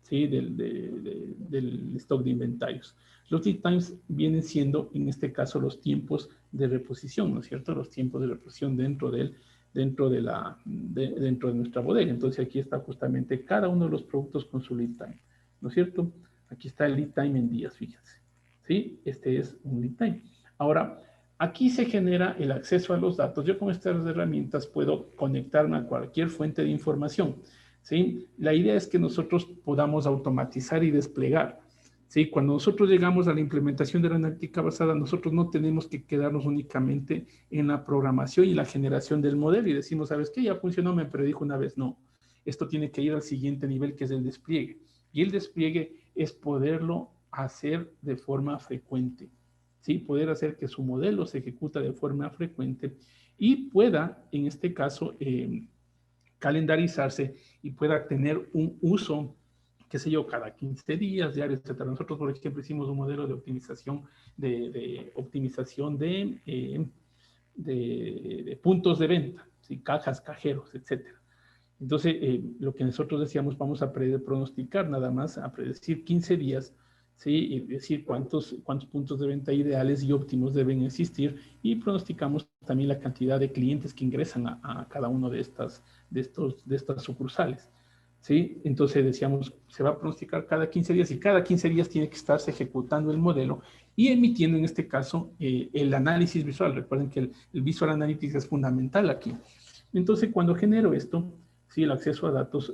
¿sí? Del stock de inventarios. Los lead times vienen siendo, en este caso, los tiempos de reposición, ¿no es cierto? Los tiempos de reposición dentro de nuestra bodega. Entonces, aquí está justamente cada uno de los productos con su lead time, ¿no es cierto? Aquí está el lead time en días, fíjense. ¿Sí? Este es un lead time. Ahora, aquí se genera el acceso a los datos. Yo con estas herramientas puedo conectarme a cualquier fuente de información. ¿Sí? La idea es que nosotros podamos automatizar y desplegar. ¿Sí? Cuando nosotros llegamos a la implementación de la analítica basada, nosotros no tenemos que quedarnos únicamente en la programación y la generación del modelo y decimos, ¿sabes qué? Ya funcionó, me predijo una vez. No, esto tiene que ir al siguiente nivel, que es el despliegue. Y el despliegue es poderlo hacer de forma frecuente. ¿Sí? Poder hacer que su modelo se ejecuta de forma frecuente y pueda, en este caso, calendarizarse y pueda tener un uso, qué sé yo, cada 15 días, diarios, etc. Nosotros, por ejemplo, hicimos un modelo de optimización de puntos de venta, ¿sí? Cajas, cajeros, etc. Entonces, lo que nosotros decíamos, vamos a pronosticar nada más, a predecir 15 días, ¿sí? Y decir cuántos puntos de venta ideales y óptimos deben existir y pronosticamos también la cantidad de clientes que ingresan a cada uno de estas sucursales. ¿Sí? Entonces decíamos, se va a pronosticar cada 15 días y cada 15 días tiene que estarse ejecutando el modelo y emitiendo en este caso el análisis visual. Recuerden que el Visual Analytics es fundamental aquí. Entonces, cuando genero esto, sí, el acceso a datos,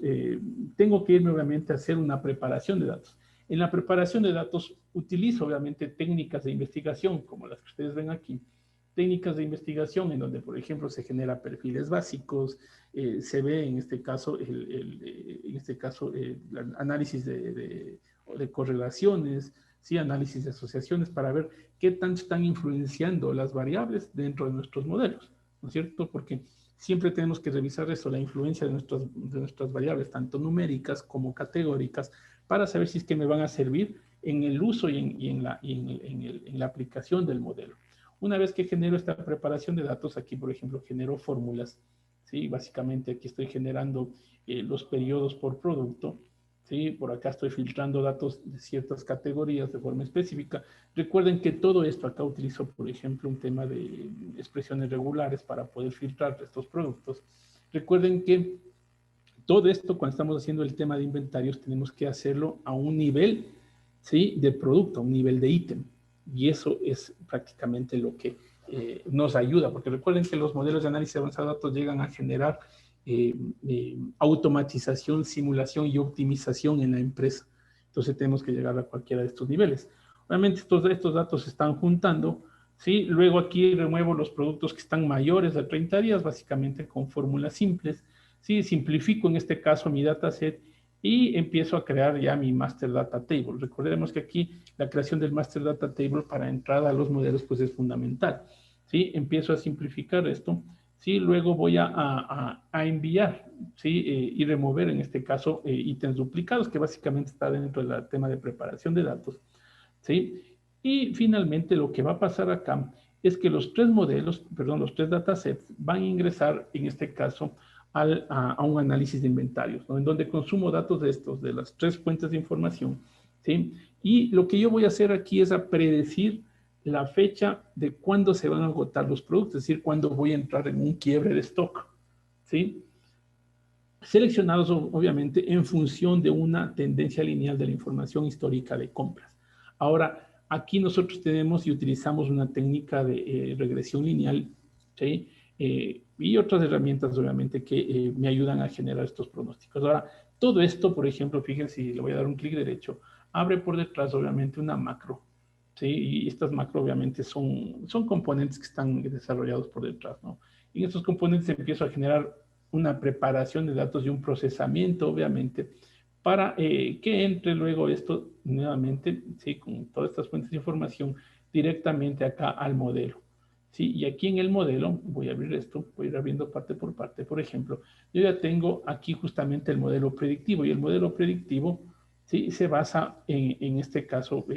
tengo que ir nuevamente a hacer una preparación de datos. En la preparación de datos utilizo obviamente técnicas de investigación como las que ustedes ven aquí, técnicas de investigación en donde, por ejemplo, se genera perfiles básicos, se ve en este caso el análisis de correlaciones, ¿sí? Análisis de asociaciones para ver qué tanto están influenciando las variables dentro de nuestros modelos, ¿no es cierto? Porque siempre tenemos que revisar eso, la influencia de nuestras variables, tanto numéricas como categóricas, para saber si es que me van a servir en el uso y en la aplicación del modelo. Una vez que genero esta preparación de datos, aquí, por ejemplo, genero fórmulas, ¿sí? Básicamente aquí estoy generando los periodos por producto, ¿sí? Por acá estoy filtrando datos de ciertas categorías de forma específica. Recuerden que todo esto acá utilizo, por ejemplo, un tema de expresiones regulares para poder filtrar estos productos. Recuerden que todo esto, cuando estamos haciendo el tema de inventarios, tenemos que hacerlo a un nivel, ¿sí? De producto, a un nivel de ítem. Y eso es prácticamente lo que nos ayuda, porque recuerden que los modelos de análisis avanzado de datos llegan a generar automatización, simulación y optimización en la empresa. Entonces tenemos que llegar a cualquiera de estos niveles. Obviamente estos datos se están juntando, ¿sí? Luego aquí remuevo los productos que están mayores a 30 días, básicamente con fórmulas simples. Sí, simplifico en este caso mi dataset y empiezo a crear ya mi Master Data Table. Recordemos que aquí la creación del Master Data Table para entrada a los modelos pues es fundamental. ¿Sí? Empiezo a simplificar esto. ¿Sí? Luego voy a enviar, ¿sí? Y remover en este caso ítems duplicados, que básicamente está dentro del tema de preparación de datos. ¿Sí? Y finalmente lo que va a pasar acá es que los tres modelos, perdón, los tres datasets van a ingresar en este caso a un análisis de inventarios, ¿no? En donde consumo datos de estos, de las tres fuentes de información, ¿sí? Y lo que yo voy a hacer aquí es a predecir la fecha de cuándo se van a agotar los productos, es decir, cuándo voy a entrar en un quiebre de stock, ¿sí? Seleccionados obviamente en función de una tendencia lineal de la información histórica de compras. Ahora, aquí nosotros tenemos y utilizamos una técnica de regresión lineal, ¿sí? Y otras herramientas obviamente que me ayudan a generar estos pronósticos. Ahora, todo esto, por ejemplo, fíjense, si le voy a dar un clic derecho, abre por detrás obviamente una macro, ¿sí? Y estas macro obviamente son componentes que están desarrollados por detrás, ¿no? Y en estos componentes empiezo a generar una preparación de datos y un procesamiento, obviamente, para que entre luego esto nuevamente, ¿sí? Con todas estas fuentes de información directamente acá al modelo. ¿Sí? Y aquí en el modelo, voy a abrir esto, voy a ir abriendo parte por parte. Por ejemplo, yo ya tengo aquí justamente el modelo predictivo y el modelo predictivo, ¿sí? Se basa en este caso,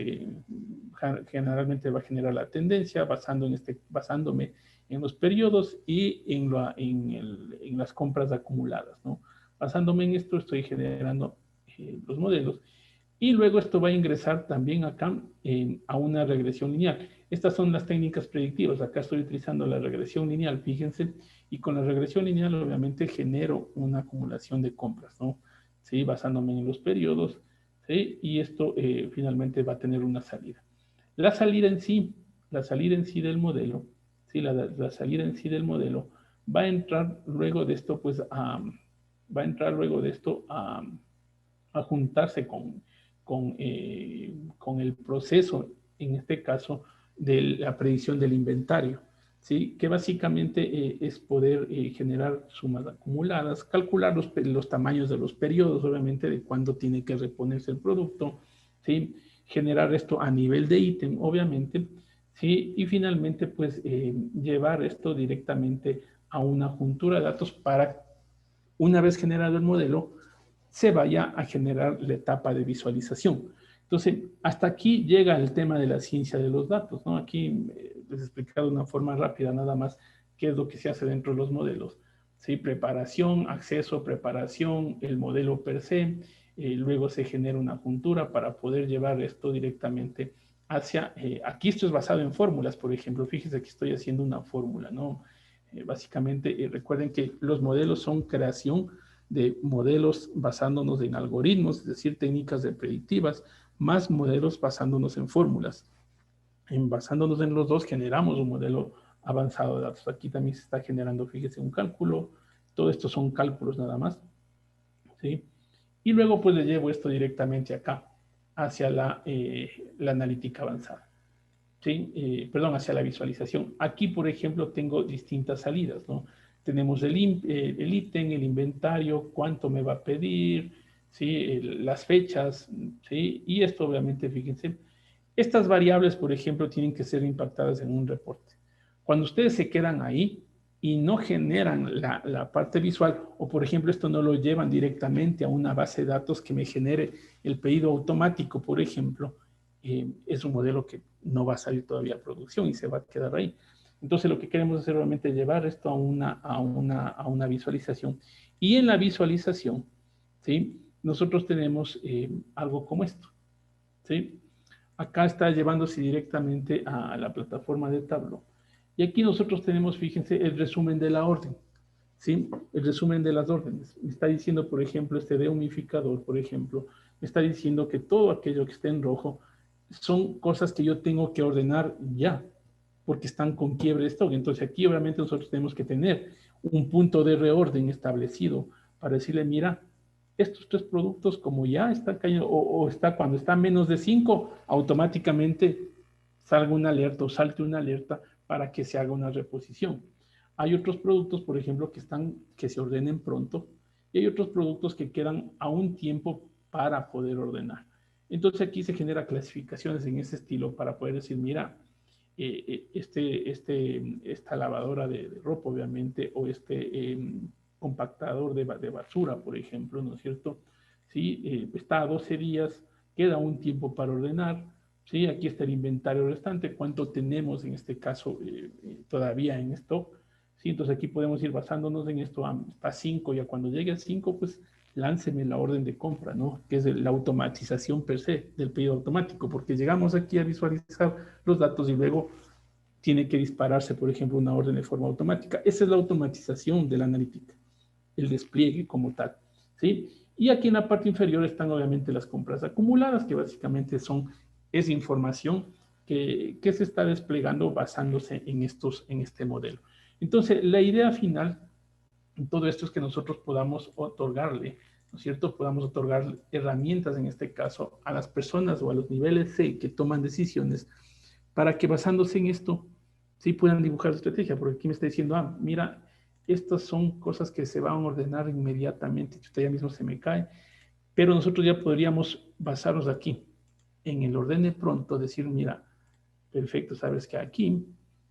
generalmente va a generar la tendencia basándome en los periodos y en las compras acumuladas, ¿no? Basándome en esto, estoy generando los modelos y luego esto va a ingresar también acá a una regresión lineal. Estas son las técnicas predictivas. Acá estoy utilizando la regresión lineal, fíjense, y con la regresión lineal obviamente genero una acumulación de compras, ¿no? ¿Sí? Basándome en los periodos, ¿sí? Y esto finalmente va a tener una salida. La salida en sí, del modelo, ¿sí? La salida en sí del modelo va a entrar luego de esto, pues, a juntarse con el proceso, en este caso, de la predicción del inventario, ¿sí? Que básicamente es poder generar sumas acumuladas, calcular los tamaños de los periodos, obviamente, de cuándo tiene que reponerse el producto, ¿sí? Generar esto a nivel de ítem, obviamente, ¿sí? Y finalmente, pues, llevar esto directamente a una juntura de datos para, una vez generado el modelo, se vaya a generar la etapa de visualización. Entonces, hasta aquí llega el tema de la ciencia de los datos, ¿no? Aquí les he explicado de una forma rápida nada más qué es lo que se hace dentro de los modelos. ¿Sí? Preparación, acceso, preparación, el modelo per se, luego se genera una juntura para poder llevar esto directamente hacia, aquí esto es basado en fórmulas, por ejemplo, fíjense que estoy haciendo una fórmula, ¿no? Básicamente, recuerden que los modelos son creación de modelos basándonos en algoritmos, es decir, técnicas de predictivas, más modelos basándonos en fórmulas. Basándonos en los dos, generamos un modelo avanzado de datos. Aquí también se está generando, fíjese, un cálculo. Todo esto son cálculos nada más. ¿Sí? Y luego pues le llevo esto directamente acá, hacia la analítica avanzada. ¿Sí? Perdón, hacia la visualización. Aquí, por ejemplo, tengo distintas salidas, ¿no? Tenemos el ítem, el inventario, cuánto me va a pedir, ¿sí? Las fechas, ¿sí? Y esto obviamente, fíjense, estas variables, por ejemplo, tienen que ser impactadas en un reporte. Cuando ustedes se quedan ahí y no generan la parte visual, o por ejemplo, esto no lo llevan directamente a una base de datos que me genere el pedido automático, por ejemplo, es un modelo que no va a salir todavía a producción y se va a quedar ahí. Entonces lo que queremos hacer realmente es llevar esto a una visualización. Y en la visualización, ¿sí? Nosotros tenemos algo como esto, ¿sí? Acá está llevándose directamente a la plataforma de Tableau. Y aquí nosotros tenemos, fíjense, el resumen de la orden, ¿sí? El resumen de las órdenes. Me está diciendo, por ejemplo, este dehumidificador, por ejemplo, me está diciendo que todo aquello que esté en rojo son cosas que yo tengo que ordenar ya, porque están con quiebre de stock. Entonces aquí obviamente nosotros tenemos que tener un punto de reorden establecido para decirle, mira, estos tres productos como ya están cayendo, o está cuando está menos de 5, automáticamente salga una alerta o salte una alerta para que se haga una reposición. Hay otros productos, por ejemplo, que se ordenen pronto, y hay otros productos que quedan a un tiempo para poder ordenar. Entonces aquí se genera clasificaciones en ese estilo para poder decir, mira, esta lavadora de ropa, obviamente, o compactador de basura, por ejemplo, ¿no es cierto? ¿Sí? Está a 12 días, queda un tiempo para ordenar, ¿sí? Aquí está el inventario restante, cuánto tenemos en este caso todavía en stock, ¿sí? Entonces aquí podemos ir basándonos en esto, hasta 5, ya cuando llegue a 5, pues lánceme la orden de compra, ¿no? Que es la automatización per se del pedido automático, porque llegamos aquí a visualizar los datos y luego tiene que dispararse, por ejemplo, una orden de forma automática. Esa es la automatización de la analítica, el despliegue como tal, ¿sí? Y aquí en la parte inferior están obviamente las compras acumuladas, que básicamente es información que se está desplegando basándose en este modelo. Entonces, la idea final todo esto es que nosotros podamos otorgarle, ¿no es cierto? Podamos otorgar herramientas, en este caso, a las personas o a los niveles C que toman decisiones para que basándose en esto, sí puedan dibujar estrategia, porque aquí me está diciendo, mira, estas son cosas que se van a ordenar inmediatamente, usted ya mismo se me cae, pero nosotros ya podríamos basarnos aquí, en el ordene pronto, decir, mira, perfecto, sabes que aquí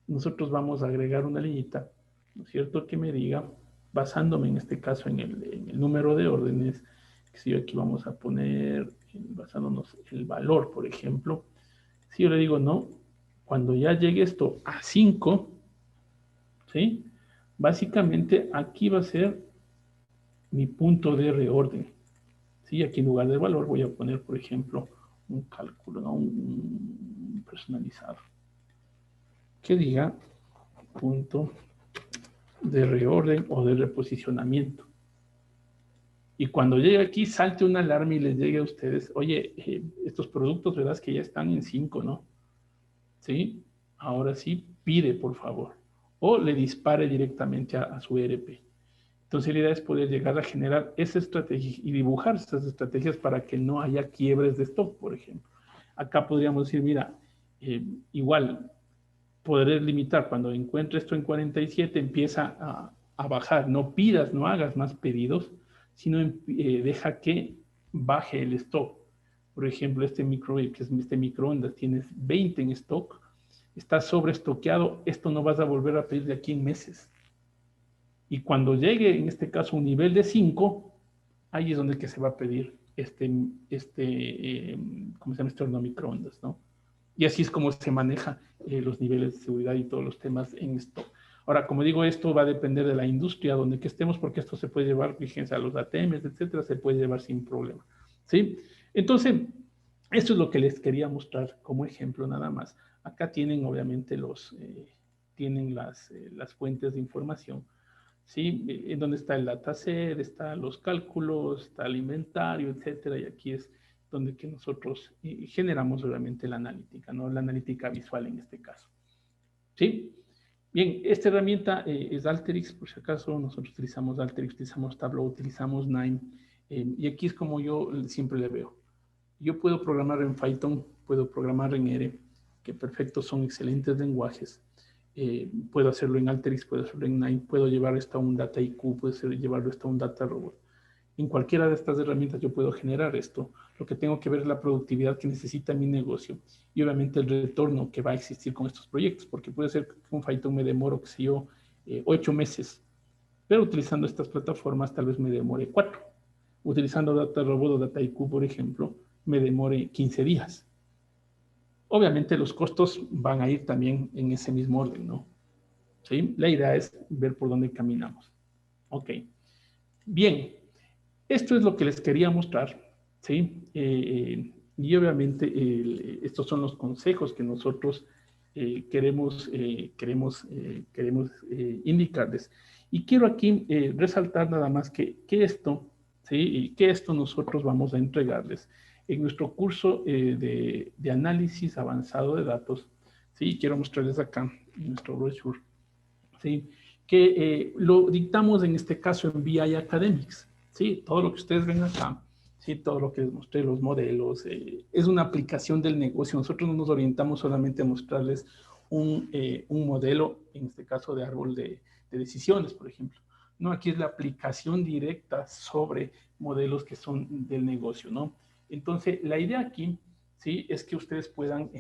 nosotros vamos a agregar una línea, ¿no es cierto?, que me diga, basándome en este caso en el número de órdenes, que si yo aquí vamos a poner, basándonos en el valor, por ejemplo, si yo le digo, no, cuando ya llegue esto a 5, ¿sí? Básicamente aquí va a ser mi punto de reorden, ¿sí? Aquí en lugar de valor voy a poner, por ejemplo, un cálculo, ¿no? Un personalizado, que diga punto de reorden o de reposicionamiento. Y cuando llegue aquí, salte una alarma y les llegue a ustedes, oye, estos productos, verás que ya están en 5, ¿no? ¿Sí? Ahora sí, pide, por favor. O le dispare directamente a su ERP. Entonces, la idea es poder llegar a generar esa estrategia y dibujar esas estrategias para que no haya quiebres de stock, por ejemplo. Acá podríamos decir, mira, igual, poder limitar, cuando encuentre esto en 47, empieza a bajar. No pidas, no hagas más pedidos, sino deja que baje el stock. Por ejemplo, este microwave, que es este microondas, tienes 20 en stock, está sobreestoqueado, esto no vas a volver a pedir de aquí en meses. Y cuando llegue, en este caso, un nivel de 5, ahí es donde que se va a pedir ¿cómo se llama? Este horno microondas, ¿no? Y así es como se maneja los niveles de seguridad y todos los temas en esto. Ahora, como digo, esto va a depender de la industria donde que estemos, porque esto se puede llevar, fíjense, a los ATMs, etcétera, se puede llevar sin problema, ¿sí? Entonces, esto es lo que les quería mostrar como ejemplo nada más. Acá tienen, obviamente, tienen las fuentes de información, ¿sí? En donde está el dataset, están los cálculos, está el inventario, etcétera, y aquí es donde que nosotros generamos obviamente la analítica, ¿no? La analítica visual en este caso, ¿sí? Bien, esta herramienta es Alteryx, por si acaso, nosotros utilizamos Alteryx, utilizamos Tableau, utilizamos Nine, y aquí es como yo siempre le veo. Yo puedo programar en Python, puedo programar en R, que perfecto, son excelentes lenguajes. Puedo hacerlo en Alteryx, puedo hacerlo en Nine, puedo llevar esto a un Data IQ, puedo llevarlo esto a un Data Robot. En cualquiera de estas herramientas yo puedo generar esto. Lo que tengo que ver es la productividad que necesita mi negocio y obviamente el retorno que va a existir con estos proyectos, porque puede ser que con Python me demoro, que sé yo, 8 meses, pero utilizando estas plataformas tal vez me demore 4. Utilizando Data Robot o Data IQ, por ejemplo, me demore 15 días. Obviamente los costos van a ir también en ese mismo orden, ¿no? ¿Sí? La idea es ver por dónde caminamos. Ok. Bien, esto es lo que les quería mostrar, ¿sí? Y obviamente estos son los consejos que nosotros queremos indicarles. Y quiero aquí resaltar nada más que esto, ¿sí? Y que esto nosotros vamos a entregarles en nuestro curso de análisis avanzado de datos, ¿sí? Quiero mostrarles acá en nuestro brochure, ¿sí? Que lo dictamos en este caso en BI Academics, ¿sí? Todo lo que ustedes ven acá, ¿sí? Todo lo que les mostré, los modelos, es una aplicación del negocio. Nosotros no nos orientamos solamente a mostrarles un modelo, en este caso de árbol de decisiones, por ejemplo. No, aquí es la aplicación directa sobre modelos que son del negocio, ¿no? Entonces, la idea aquí, ¿sí? Es que ustedes puedan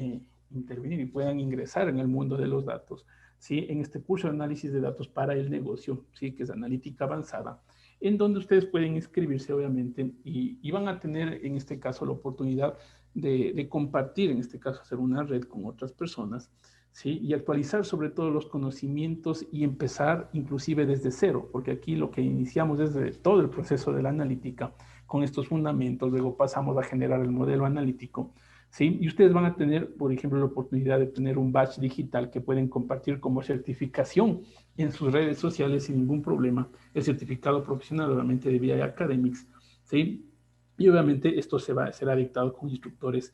intervenir y puedan ingresar en el mundo de los datos, ¿sí? En este curso de análisis de datos para el negocio, ¿sí? Que es analítica avanzada, en donde ustedes pueden inscribirse, obviamente, y van a tener, en este caso, la oportunidad de compartir, en este caso, hacer una red con otras personas, ¿sí? Y actualizar sobre todo los conocimientos y empezar inclusive desde cero, porque aquí lo que iniciamos es de todo el proceso de la analítica con estos fundamentos, luego pasamos a generar el modelo analítico, ¿sí? Y ustedes van a tener, por ejemplo, la oportunidad de tener un badge digital que pueden compartir como certificación en sus redes sociales sin ningún problema, el certificado profesional, obviamente, de BI Academics, ¿sí? Y obviamente esto será dictado con instructores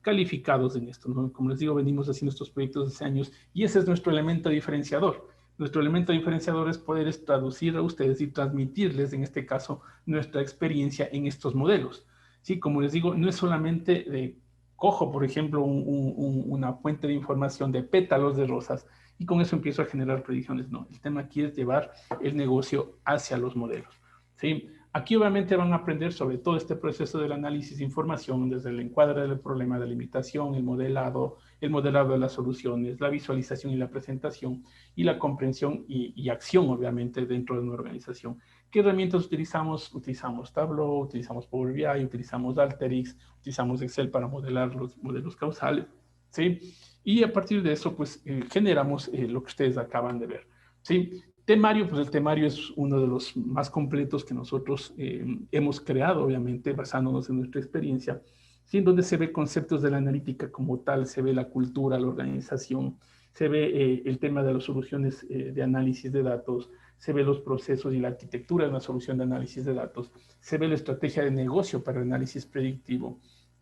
calificados en esto, ¿no? Como les digo, venimos haciendo estos proyectos hace años y ese es nuestro elemento diferenciador. Nuestro elemento diferenciador es poder traducir a ustedes y transmitirles, en este caso, nuestra experiencia en estos modelos. Sí, como les digo, no es solamente de cojo, por ejemplo, una fuente de información de pétalos de rosas y con eso empiezo a generar predicciones. No, el tema aquí es llevar el negocio hacia los modelos. ¿Sí? Aquí obviamente van a aprender sobre todo este proceso del análisis de información, desde el encuadre del problema de limitación, el modelado de las soluciones, la visualización y la presentación, y la comprensión y acción, obviamente, dentro de una organización. ¿Qué herramientas utilizamos? Utilizamos Tableau, utilizamos Power BI, utilizamos Alteryx, utilizamos Excel para modelar los modelos causales, ¿sí? Y a partir de eso, pues, generamos lo que ustedes acaban de ver, ¿sí? Temario, pues el temario es uno de los más completos que nosotros hemos creado, obviamente, basándonos en nuestra experiencia, ¿sí? En donde se ve conceptos de la analítica como tal, se ve la cultura, la organización, se ve el tema de las soluciones de análisis de datos, se ve los procesos y la arquitectura de una solución de análisis de datos, se ve la estrategia de negocio para el análisis predictivo,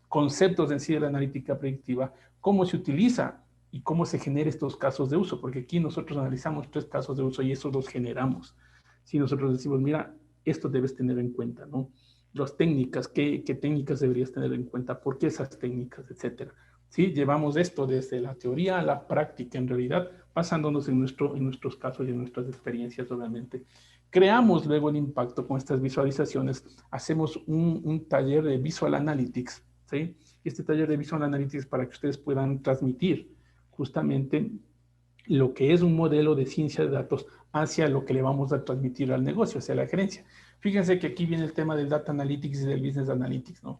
conceptos en sí de la analítica predictiva, cómo se utiliza y cómo se genera estos casos de uso, porque aquí nosotros analizamos 3 casos de uso y esos los generamos. Si nosotros decimos, mira, esto debes tener en cuenta, ¿no? Las técnicas, ¿qué técnicas deberías tener en cuenta? ¿Por qué esas técnicas? Etcétera. ¿Sí? Llevamos esto desde la teoría a la práctica, en realidad, basándonos en nuestros casos y en nuestras experiencias, obviamente. Creamos luego el impacto con estas visualizaciones. Hacemos un taller de Visual Analytics, ¿sí? Este taller de Visual Analytics para que ustedes puedan transmitir justamente lo que es un modelo de ciencia de datos hacia lo que le vamos a transmitir al negocio, hacia la gerencia. Fíjense que aquí viene el tema del Data Analytics y del Business Analytics, ¿no?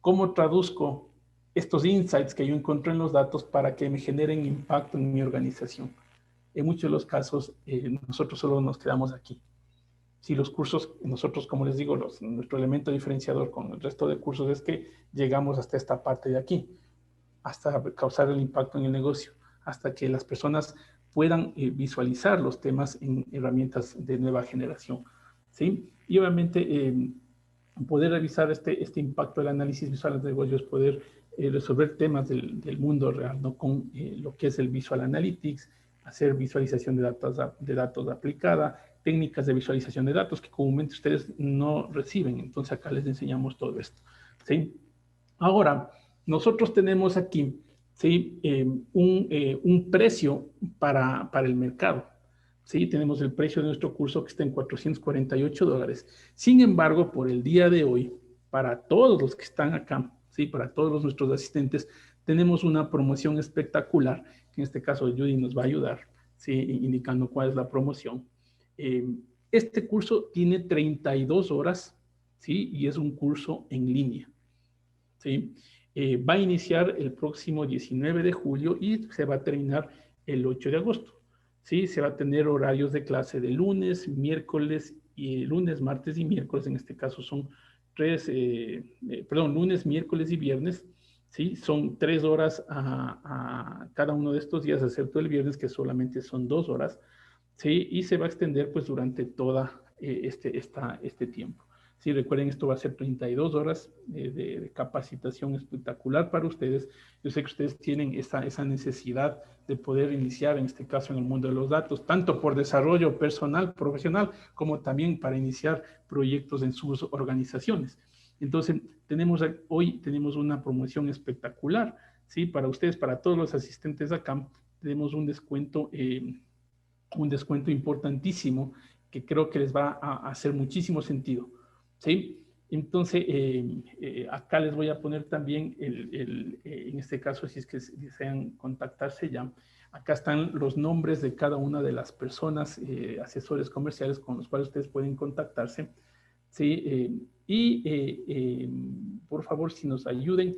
¿Cómo traduzco estos insights que yo encontré en los datos para que me generen impacto en mi organización? En muchos de los casos, nosotros solo nos quedamos aquí. Si los cursos, nosotros, como les digo, nuestro elemento diferenciador con el resto de cursos es que llegamos hasta esta parte de aquí, hasta causar el impacto en el negocio, hasta que las personas puedan visualizar los temas en herramientas de nueva generación, ¿sí? Y obviamente poder revisar este impacto del análisis visual de negocios, poder resolver temas del mundo real, ¿no? Con lo que es el Visual Analytics, hacer visualización de datos aplicada, técnicas de visualización de datos que comúnmente ustedes no reciben. Entonces acá les enseñamos todo esto, ¿sí? Ahora, nosotros tenemos aquí, ¿sí? Un precio para el mercado. Sí, tenemos el precio de nuestro curso que está en $448. Sin embargo, por el día de hoy, para todos los que están acá, sí, para todos nuestros asistentes, tenemos una promoción espectacular, que en este caso Judy nos va a ayudar, sí, indicando cuál es la promoción. Eh, este curso tiene 32 horas, sí, y es un curso en línea, ¿sí? Va a iniciar el próximo 19 de julio y se va a terminar el 8 de agosto. ¿Sí? Se va a tener horarios de clase de lunes, miércoles, lunes, martes y miércoles. En este caso son lunes, miércoles y viernes. ¿Sí? Son 3 horas a cada uno de estos días, excepto el viernes, que solamente son 2 horas. ¿Sí? Y se va a extender pues durante toda este tiempo. Sí, recuerden, esto va a ser 32 horas de capacitación espectacular para ustedes. Yo sé que ustedes tienen esa necesidad de poder iniciar, en este caso, en el mundo de los datos, tanto por desarrollo personal, profesional, como también para iniciar proyectos en sus organizaciones. Entonces, hoy tenemos una promoción espectacular, ¿sí? Para ustedes, para todos los asistentes acá, tenemos un descuento importantísimo que creo que les va a hacer muchísimo sentido. ¿Sí? Entonces, acá les voy a poner también, en este caso, si es que desean contactarse ya, acá están los nombres de cada una de las personas, asesores comerciales con los cuales ustedes pueden contactarse. ¿Sí? Por favor, si nos ayuden,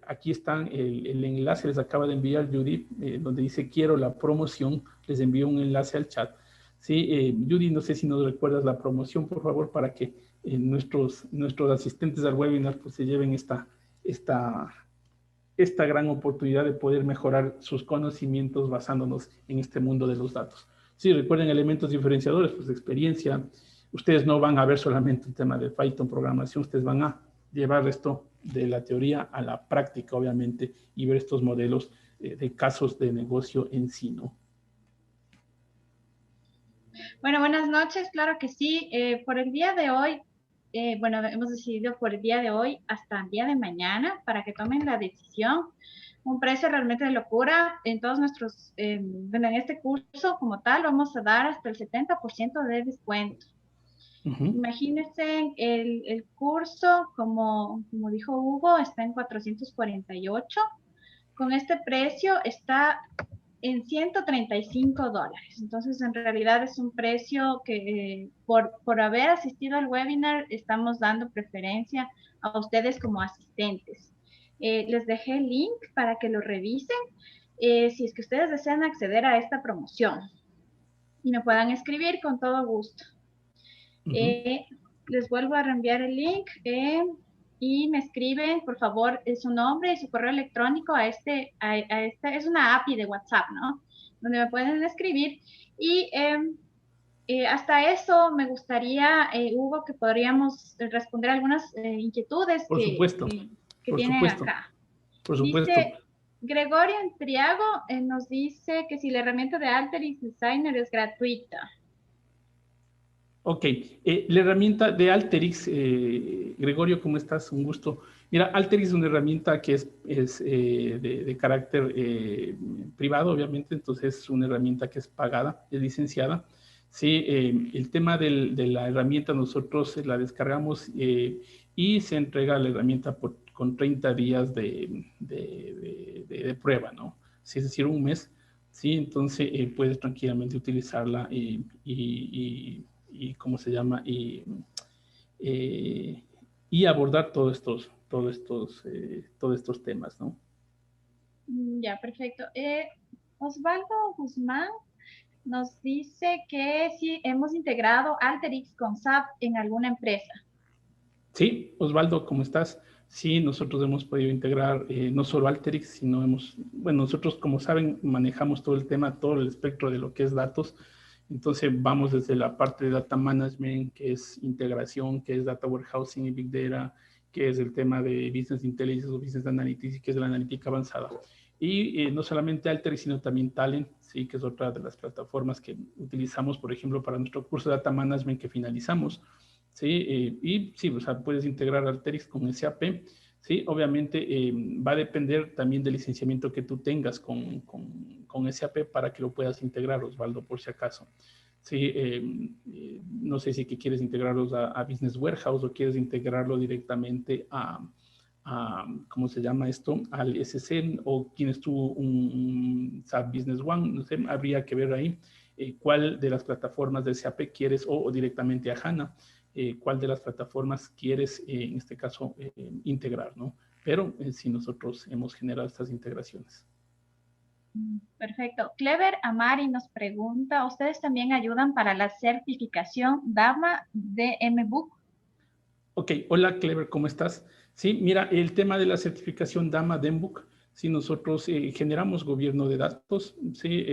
aquí están el enlace, les acaba de enviar Judy, donde dice quiero la promoción, les envío un enlace al chat. ¿Sí? Judy, no sé si nos recuerdas la promoción, por favor, para que nuestros asistentes al webinar pues, se lleven esta gran oportunidad de poder mejorar sus conocimientos basándonos en este mundo de los datos. Sí, recuerden elementos diferenciadores, pues experiencia. Ustedes no van a ver solamente un tema de Python, programación, ustedes van a llevar esto de la teoría a la práctica, obviamente, y ver estos modelos de casos de negocio en sí, ¿no? Bueno, buenas noches, claro que sí. Por el día de hoy, bueno, hemos decidido por el día de hoy hasta el día de mañana para que tomen la decisión. Un precio realmente de locura en todos nuestros, bueno, en este curso como tal vamos a dar hasta el 70% de descuento. Imagínense, el curso, como dijo Hugo, está en 448. Con este precio está en $135. Entonces, en realidad es un precio que por haber asistido al webinar estamos dando preferencia a ustedes como asistentes. Les dejé el link para que lo revisen si es que ustedes desean acceder a esta promoción y me puedan escribir con todo gusto. Les vuelvo a reenviar el link y me escriben, por favor, su nombre y su correo electrónico a este, es una API de WhatsApp, ¿no? Donde me pueden escribir. Y hasta eso me gustaría, Hugo, que podríamos responder algunas inquietudes Por supuesto, que por tienen supuesto, acá. por supuesto. Dice, Gregorio Entriago nos dice que si la herramienta de Alteryx Designer es gratuita. Ok, la herramienta de Alteryx, Gregorio, ¿cómo estás? Un gusto. Mira, Alteryx es una herramienta que es de carácter privado, obviamente, entonces es una herramienta que es pagada, es licenciada. Sí, el tema de la herramienta nosotros la descargamos y se entrega la herramienta con 30 días de prueba, ¿no? Sí, es decir, un mes. Sí, entonces puedes tranquilamente utilizarla y ¿cómo se llama? Y abordar todos estos temas, ¿no? Ya, perfecto. Osvaldo Guzmán nos dice que si hemos integrado Alteryx con SAP en alguna empresa. Sí, Osvaldo, ¿cómo estás? Sí, nosotros hemos podido integrar no solo Alteryx, sino bueno, nosotros como saben manejamos todo el tema, todo el espectro de lo que es datos. Entonces vamos desde la parte de data management, que es integración, que es data warehousing y big data, que es el tema de business intelligence o business analytics, que es la analítica avanzada. Y no solamente Alteryx, sino también Talent, sí, que es otra de las plataformas que utilizamos, por ejemplo, para nuestro curso de data management que finalizamos. ¿Sí? Y sí, o sea, puedes integrar Alteryx con SAP, ¿sí? Obviamente va a depender también del licenciamiento que tú tengas con SAP para que lo puedas integrar, Osvaldo, por si acaso. Sí, no sé si que quieres integrarlos a Business Warehouse o quieres integrarlo directamente ¿cómo se llama esto? Al SC o tienes tú un SAP Business One, no sé, habría que ver ahí cuál de las plataformas de SAP quieres o directamente a HANA. Cuál de las plataformas quieres, en este caso, integrar, ¿no? pero sí nosotros hemos generado estas integraciones. Perfecto. Clever Amari nos pregunta, ¿ustedes también ayudan para la certificación DAMA de MBOK? Ok, hola Clever, ¿cómo estás? Sí, mira, el tema de la certificación DAMA de MBOK, sí, nosotros generamos gobierno de datos, sí,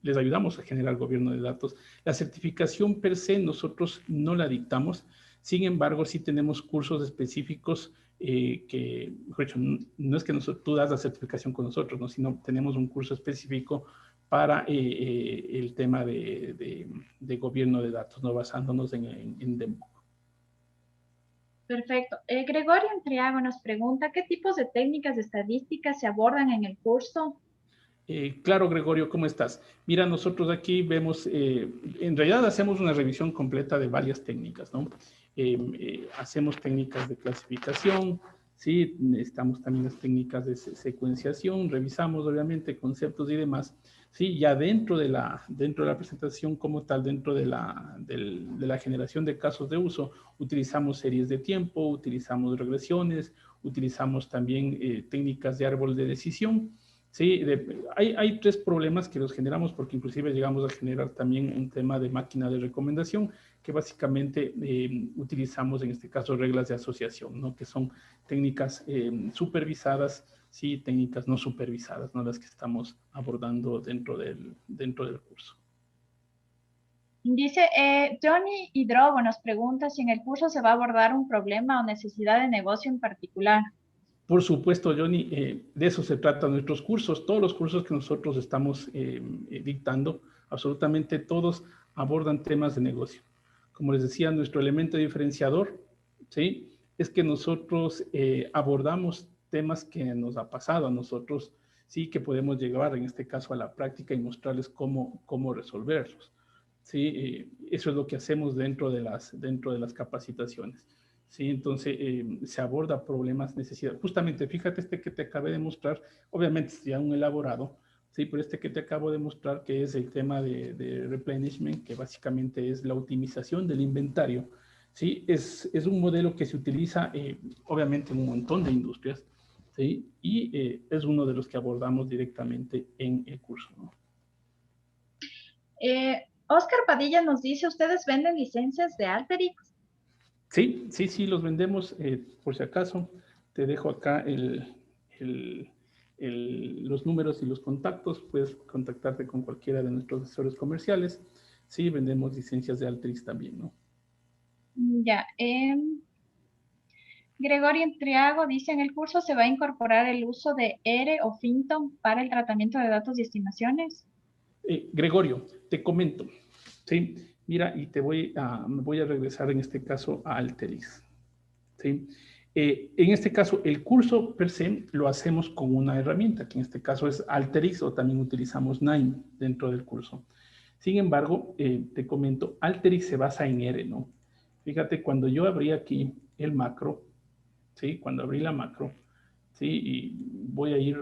les ayudamos a generar gobierno de datos. La certificación per se nosotros no la dictamos, sin embargo, sí tenemos cursos específicos que, mejor dicho, no es que tú das la certificación con nosotros, ¿no? Sino tenemos un curso específico para el tema de gobierno de datos, ¿no? Basándonos en DEMBOK. Perfecto. Gregorio Entriago nos pregunta, ¿qué tipos de técnicas de estadística se abordan en el curso? Claro, Gregorio, ¿cómo estás? Mira, nosotros aquí vemos, en realidad hacemos una revisión completa de varias técnicas, ¿no? Hacemos técnicas de clasificación, ¿sí? Necesitamos también las técnicas de secuenciación, revisamos obviamente conceptos y demás, ¿sí? Ya dentro de la presentación como tal, dentro de la generación de casos de uso, utilizamos series de tiempo, utilizamos regresiones, utilizamos también técnicas de árbol de decisión. Sí, hay tres problemas que los generamos porque inclusive llegamos a generar también un tema de máquina de recomendación que básicamente utilizamos en este caso reglas de asociación, ¿no? Que son técnicas supervisadas, sí, técnicas no supervisadas, ¿no? Las que estamos abordando dentro del curso. Dice Johnny Hidrobo nos pregunta si en el curso se va a abordar un problema o necesidad de negocio en particular. Por supuesto, Johnny, de eso se trata nuestros cursos. Todos los cursos que nosotros estamos dictando, absolutamente todos abordan temas de negocio. Como les decía, nuestro elemento diferenciador, ¿sí? Es que nosotros abordamos temas que nos ha pasado a nosotros, sí, que podemos llevar en este caso a la práctica y mostrarles cómo resolverlos. ¿Sí? Eso es lo que hacemos dentro de las capacitaciones. ¿Sí? Entonces, se aborda problemas, necesidades. Justamente, fíjate este que te acabé de mostrar, obviamente es ya un elaborado, ¿sí? Pero este que te acabo de mostrar, que es el tema de replenishment, que básicamente es la optimización del inventario, ¿sí? Es un modelo que se utiliza, obviamente, en un montón de industrias, ¿sí? Y es uno de los que abordamos directamente en el curso, ¿no? Oscar Padilla nos dice, ¿ustedes venden licencias de Alteryx? Sí, los vendemos, por si acaso. Te dejo acá los números y los contactos. Puedes contactarte con cualquiera de nuestros asesores comerciales. Sí, vendemos licencias de Alteryx también, ¿no? Ya. Gregorio Entriago dice, en el curso se va a incorporar el uso de ERE o Finton para el tratamiento de datos y estimaciones. Gregorio, te comento. Sí, mira, y me voy a regresar en este caso a Alteryx. ¿Sí? En este caso, el curso per se lo hacemos con una herramienta, que en este caso es Alteryx o también utilizamos Nine dentro del curso. Sin embargo, te comento, Alteryx se basa en R, ¿no? Fíjate, cuando yo abrí aquí el macro, ¿sí? Cuando abrí la macro, ¿sí? Y voy a ir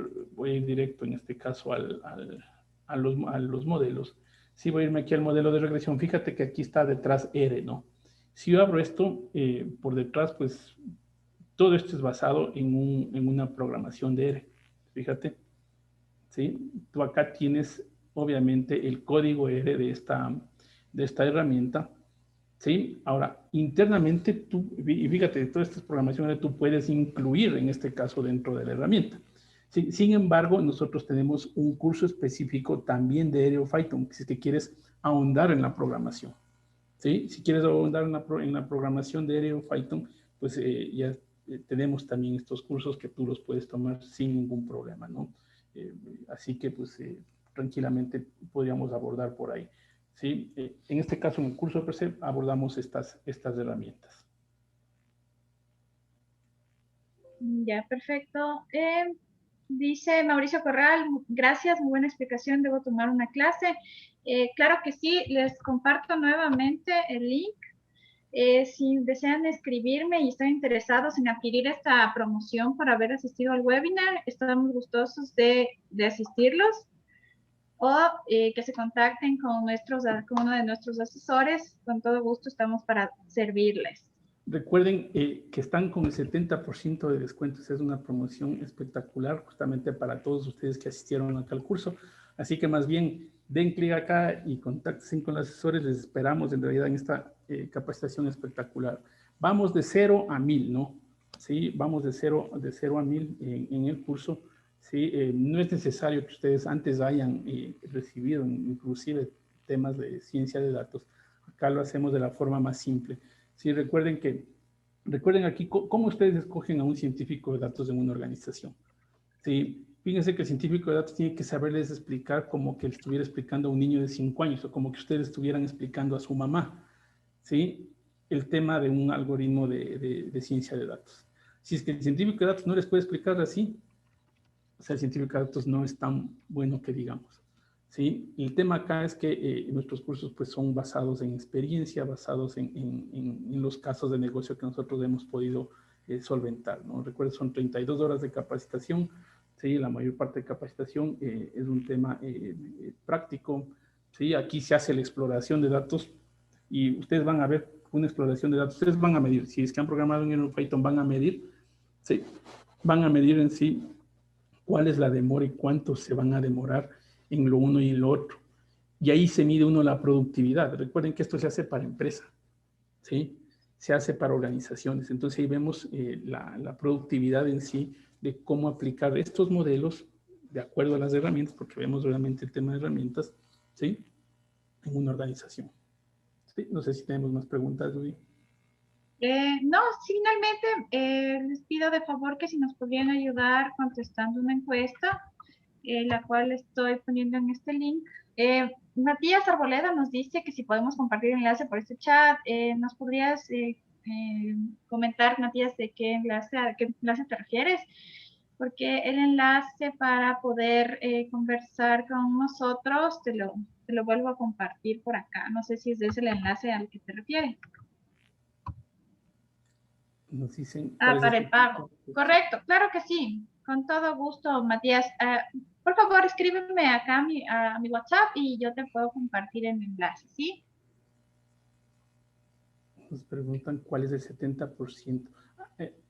directo en este caso a los modelos. Sí, voy a irme aquí al modelo de regresión. Fíjate que aquí está detrás R, ¿no? Si yo abro esto, por detrás, pues todo esto es basado en una programación de R. Fíjate, ¿sí? Tú acá tienes, obviamente, el código R de esta herramienta, ¿sí? Ahora, internamente, y fíjate, todas estas programaciones tú puedes incluir, en este caso, dentro de la herramienta. ¿Sí? Sin embargo, nosotros tenemos un curso específico también de R o Python, si te quieres ahondar en la programación. ¿Sí? Si quieres ahondar en la programación de R o Python, pues ya tenemos también estos cursos que tú los puedes tomar sin ningún problema, ¿no? Así que, pues, tranquilamente podríamos abordar por ahí. ¿Sí? En este caso, en el curso per se, abordamos estas herramientas. Ya, perfecto. Dice Mauricio Corral, gracias, muy buena explicación, debo tomar una clase. Claro que sí, les comparto nuevamente el link. Si desean escribirme y están interesados en adquirir esta promoción por haber asistido al webinar, estamos gustosos de asistirlos o que se contacten con uno de nuestros asesores. Con todo gusto estamos para servirles. Recuerden que están con el 70% de descuentos. Es una promoción espectacular justamente para todos ustedes que asistieron acá al curso. Así que más bien den clic acá y contáctense con los asesores. Les esperamos en realidad en esta capacitación espectacular. Vamos de 0 a 1000, ¿no? Sí, vamos de 0 a 1000 en el curso. Sí, no es necesario que ustedes antes hayan recibido inclusive temas de ciencia de datos. Acá lo hacemos de la forma más simple. Sí, recuerden aquí cómo ustedes escogen a un científico de datos en una organización. Sí, fíjense que el científico de datos tiene que saberles explicar como que le estuviera explicando a un niño de 5 años o como que ustedes estuvieran explicando a su mamá, ¿sí? El tema de un algoritmo de ciencia de datos. Si es que el científico de datos no les puede explicar así, o sea, el científico de datos no es tan bueno que digamos. ¿Sí? El tema acá es que nuestros cursos pues, son basados en experiencia, basados en los casos de negocio que nosotros hemos podido solventar, ¿no? Recuerden, son 32 horas de capacitación, ¿sí? La mayor parte de capacitación es un tema práctico, ¿sí? Aquí se hace la exploración de datos y ustedes van a ver una exploración de datos, ustedes van a medir, si es que han programado en Python, van a medir, ¿sí? Van a medir en sí cuál es la demora y cuánto se van a demorar en lo uno y en lo otro. Y ahí se mide uno la productividad. Recuerden que esto se hace para empresa, ¿sí? Se hace para organizaciones. Entonces ahí vemos la productividad en sí de cómo aplicar estos modelos de acuerdo a las herramientas, porque vemos realmente el tema de herramientas, ¿sí? En una organización. ¿Sí? No sé si tenemos más preguntas, Luis. No, finalmente les pido de favor que si nos podrían ayudar contestando una encuesta, la cual estoy poniendo en este link. Matías Arboleda nos dice que si podemos compartir el enlace por este chat. ¿Nos podrías comentar, Matías, de a qué enlace te refieres? Porque el enlace para poder conversar con nosotros te lo vuelvo a compartir por acá. No sé si es ese el enlace al que te refieres. Nos dicen cuál es Para el... el pago. Correcto, claro que sí. Con todo gusto, Matías. Por favor, escríbeme acá a mi WhatsApp y yo te puedo compartir el enlace, ¿sí? Nos preguntan cuál es el 70%.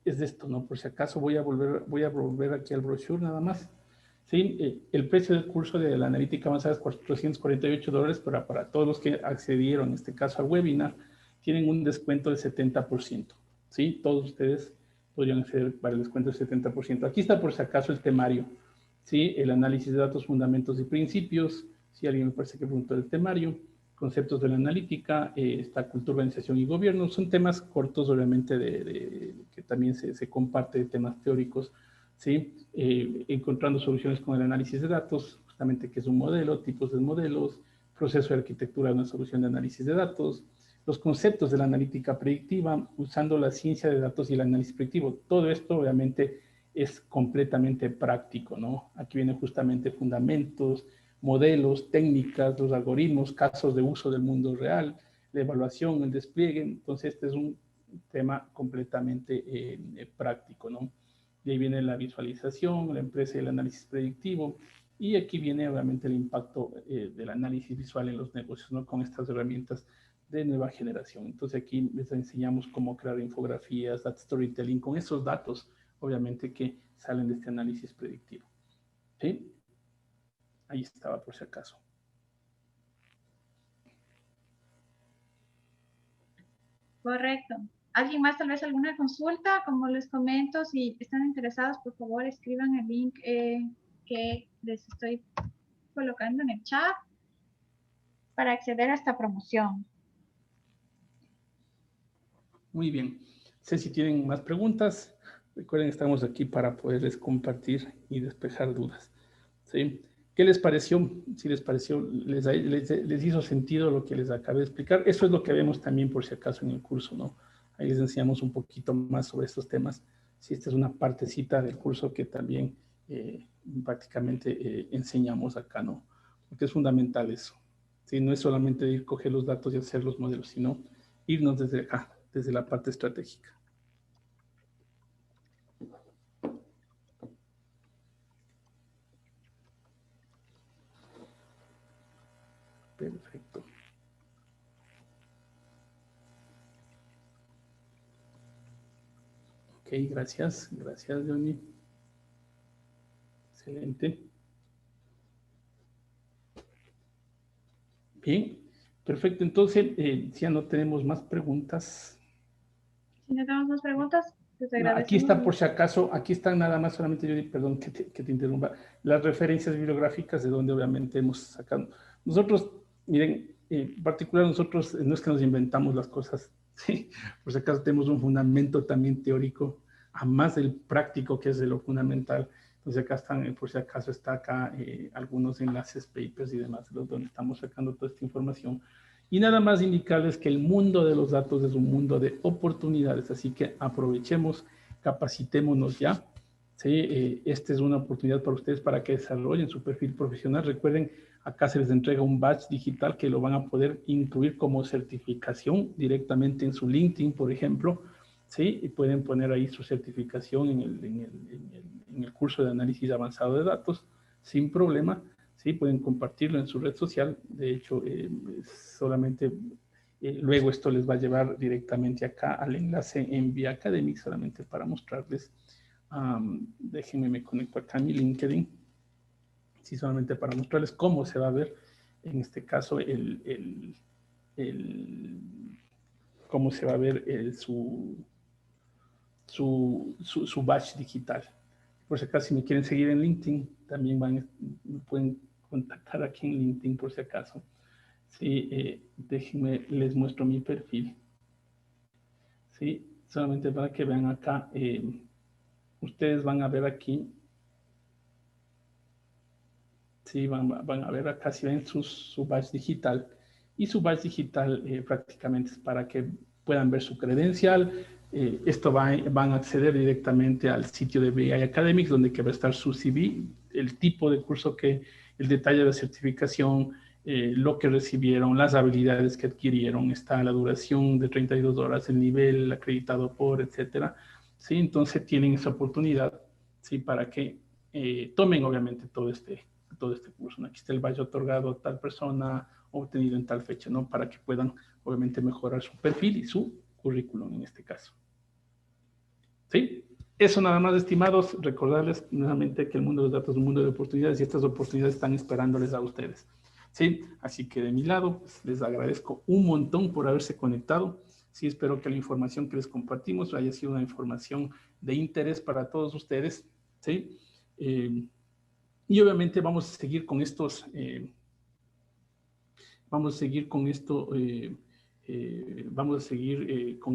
Es de esto, ¿no? Por si acaso voy a volver aquí al brochure nada más. Sí, el precio del curso de la analítica avanzada es $448, pero para todos los que accedieron, en este caso al webinar, tienen un descuento del 70%. ¿Sí? Todos ustedes podrían acceder para el descuento del 70%. Aquí está por si acaso el temario. ¿Sí? El análisis de datos, fundamentos y principios. Si alguien me parece que preguntó el temario. Conceptos de la analítica, está cultura, organización y gobierno. Son temas cortos, obviamente, que también se comparte de temas teóricos. ¿Sí? Encontrando soluciones con el análisis de datos, justamente que es un modelo, tipos de modelos, proceso de arquitectura de una solución de análisis de datos, los conceptos de la analítica predictiva, usando la ciencia de datos y el análisis predictivo. Todo esto, obviamente, es completamente práctico, ¿no? Aquí vienen justamente fundamentos, modelos, técnicas, los algoritmos, casos de uso del mundo real, la evaluación, el despliegue. Entonces, este es un tema completamente práctico, ¿no? Y ahí viene la visualización, la empresa y el análisis predictivo. Y aquí viene obviamente el impacto del análisis visual en los negocios, ¿no? Con estas herramientas de nueva generación. Entonces aquí les enseñamos cómo crear infografías, data storytelling, con esos datos, obviamente, que salen de este análisis predictivo. ¿Sí? Ahí estaba por si acaso. Correcto. ¿Alguien más tal vez alguna consulta? Como les comento, si están interesados, por favor escriban el link que les estoy colocando en el chat para acceder a esta promoción. Muy bien. No sé si tienen más preguntas. Recuerden, estamos aquí para poderles compartir y despejar dudas. ¿Sí? ¿Qué les pareció? Si les pareció, les hizo sentido lo que les acabé de explicar. Eso es lo que vemos también por si acaso en el curso, ¿no? Ahí les enseñamos un poquito más sobre estos temas. Si esta es una partecita del curso que también prácticamente enseñamos acá, ¿no? Porque es fundamental eso. ¿Sí? No es solamente ir, coger los datos y hacer los modelos, sino irnos desde acá, desde la parte estratégica. Perfecto. gracias. Gracias, Johnny. Excelente. Bien, perfecto. Entonces, si ya no tenemos más preguntas. Si no tenemos más preguntas, pues No, agradecemos. aquí está, por si acaso, aquí están nada más solamente, Johnny, perdón que te interrumpa, las referencias bibliográficas de donde obviamente hemos sacado. Nosotros, miren, en particular nosotros no es que nos inventamos las cosas, ¿sí? Por si acaso tenemos un fundamento también teórico, a más del práctico que es de lo fundamental. Entonces acá están, por si acaso está acá algunos enlaces, papers y demás, donde estamos sacando toda esta información. Y nada más indicarles que el mundo de los datos es un mundo de oportunidades, así que aprovechemos, capacitémonos ya. ¿Sí? Esta es una oportunidad para ustedes para que desarrollen su perfil profesional. Recuerden, acá se les entrega un badge digital que lo van a poder incluir como certificación directamente en su LinkedIn, por ejemplo. ¿Sí? Y pueden poner ahí su certificación en el curso de análisis avanzado de datos sin problema. ¿Sí? Pueden compartirlo en su red social. De hecho, solamente luego esto les va a llevar directamente acá al enlace en Vía Academic, solamente para mostrarles. Déjenme me conecto acá a mi LinkedIn. Sí, solamente para mostrarles cómo se va a ver, en este caso, cómo se va a ver su badge digital. Por si acaso, si me quieren seguir en LinkedIn, también me pueden contactar aquí en LinkedIn por si acaso. Sí, déjenme, les muestro mi perfil. Sí, solamente para que vean acá, ustedes van a ver aquí, sí, van a ver acá si ven su badge digital. Y su badge digital prácticamente es para que puedan ver su credencial. Esto van a acceder directamente al sitio de BI Academics, donde va a estar su CV, el tipo de curso el detalle de la certificación, lo que recibieron, las habilidades que adquirieron, está la duración de 32 horas, el nivel acreditado por, etcétera. ¿Sí? Entonces tienen esa oportunidad, ¿sí? Para que tomen obviamente todo este curso, ¿no? Aquí está el badge otorgado a tal persona, obtenido en tal fecha, ¿no? Para que puedan obviamente mejorar su perfil y su currículum en este caso. ¿Sí? Eso nada más, estimados, recordarles nuevamente que el mundo de los datos es un mundo de oportunidades y estas oportunidades están esperándoles a ustedes. ¿Sí? Así que de mi lado, pues, les agradezco un montón por haberse conectado. Sí, espero que la información que les compartimos haya sido una información de interés para todos ustedes. ¿Sí? Y obviamente vamos a seguir con estos, vamos a seguir con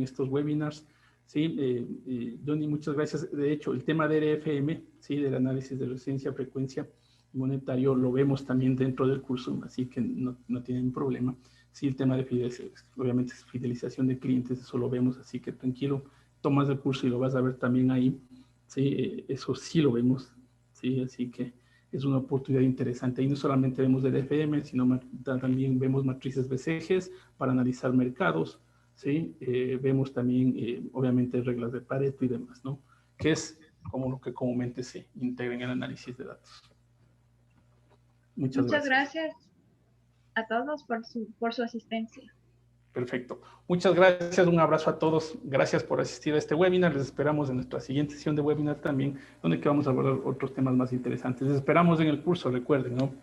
estos webinars. Sí, Donny, muchas gracias. De hecho, el tema de RFM, sí, del análisis de resistencia, frecuencia monetario, lo vemos también dentro del curso, así que no tienen problema. Sí, el tema de fidelización, obviamente es fidelización de clientes, eso lo vemos, así que tranquilo, tomas el curso y lo vas a ver también ahí. Sí, eso sí lo vemos, sí, así que es una oportunidad interesante. Y no solamente vemos el FM, sino también vemos matrices BCGs para analizar mercados, ¿sí? Vemos también, obviamente, reglas de Pareto y demás, ¿no? Que es como lo que comúnmente se integra en el análisis de datos. Muchas gracias a todos por su asistencia. Perfecto. Muchas gracias. Un abrazo a todos. Gracias por asistir a este webinar. Les esperamos en nuestra siguiente sesión de webinar también, donde vamos a abordar otros temas más interesantes. Les esperamos en el curso, recuerden, ¿no?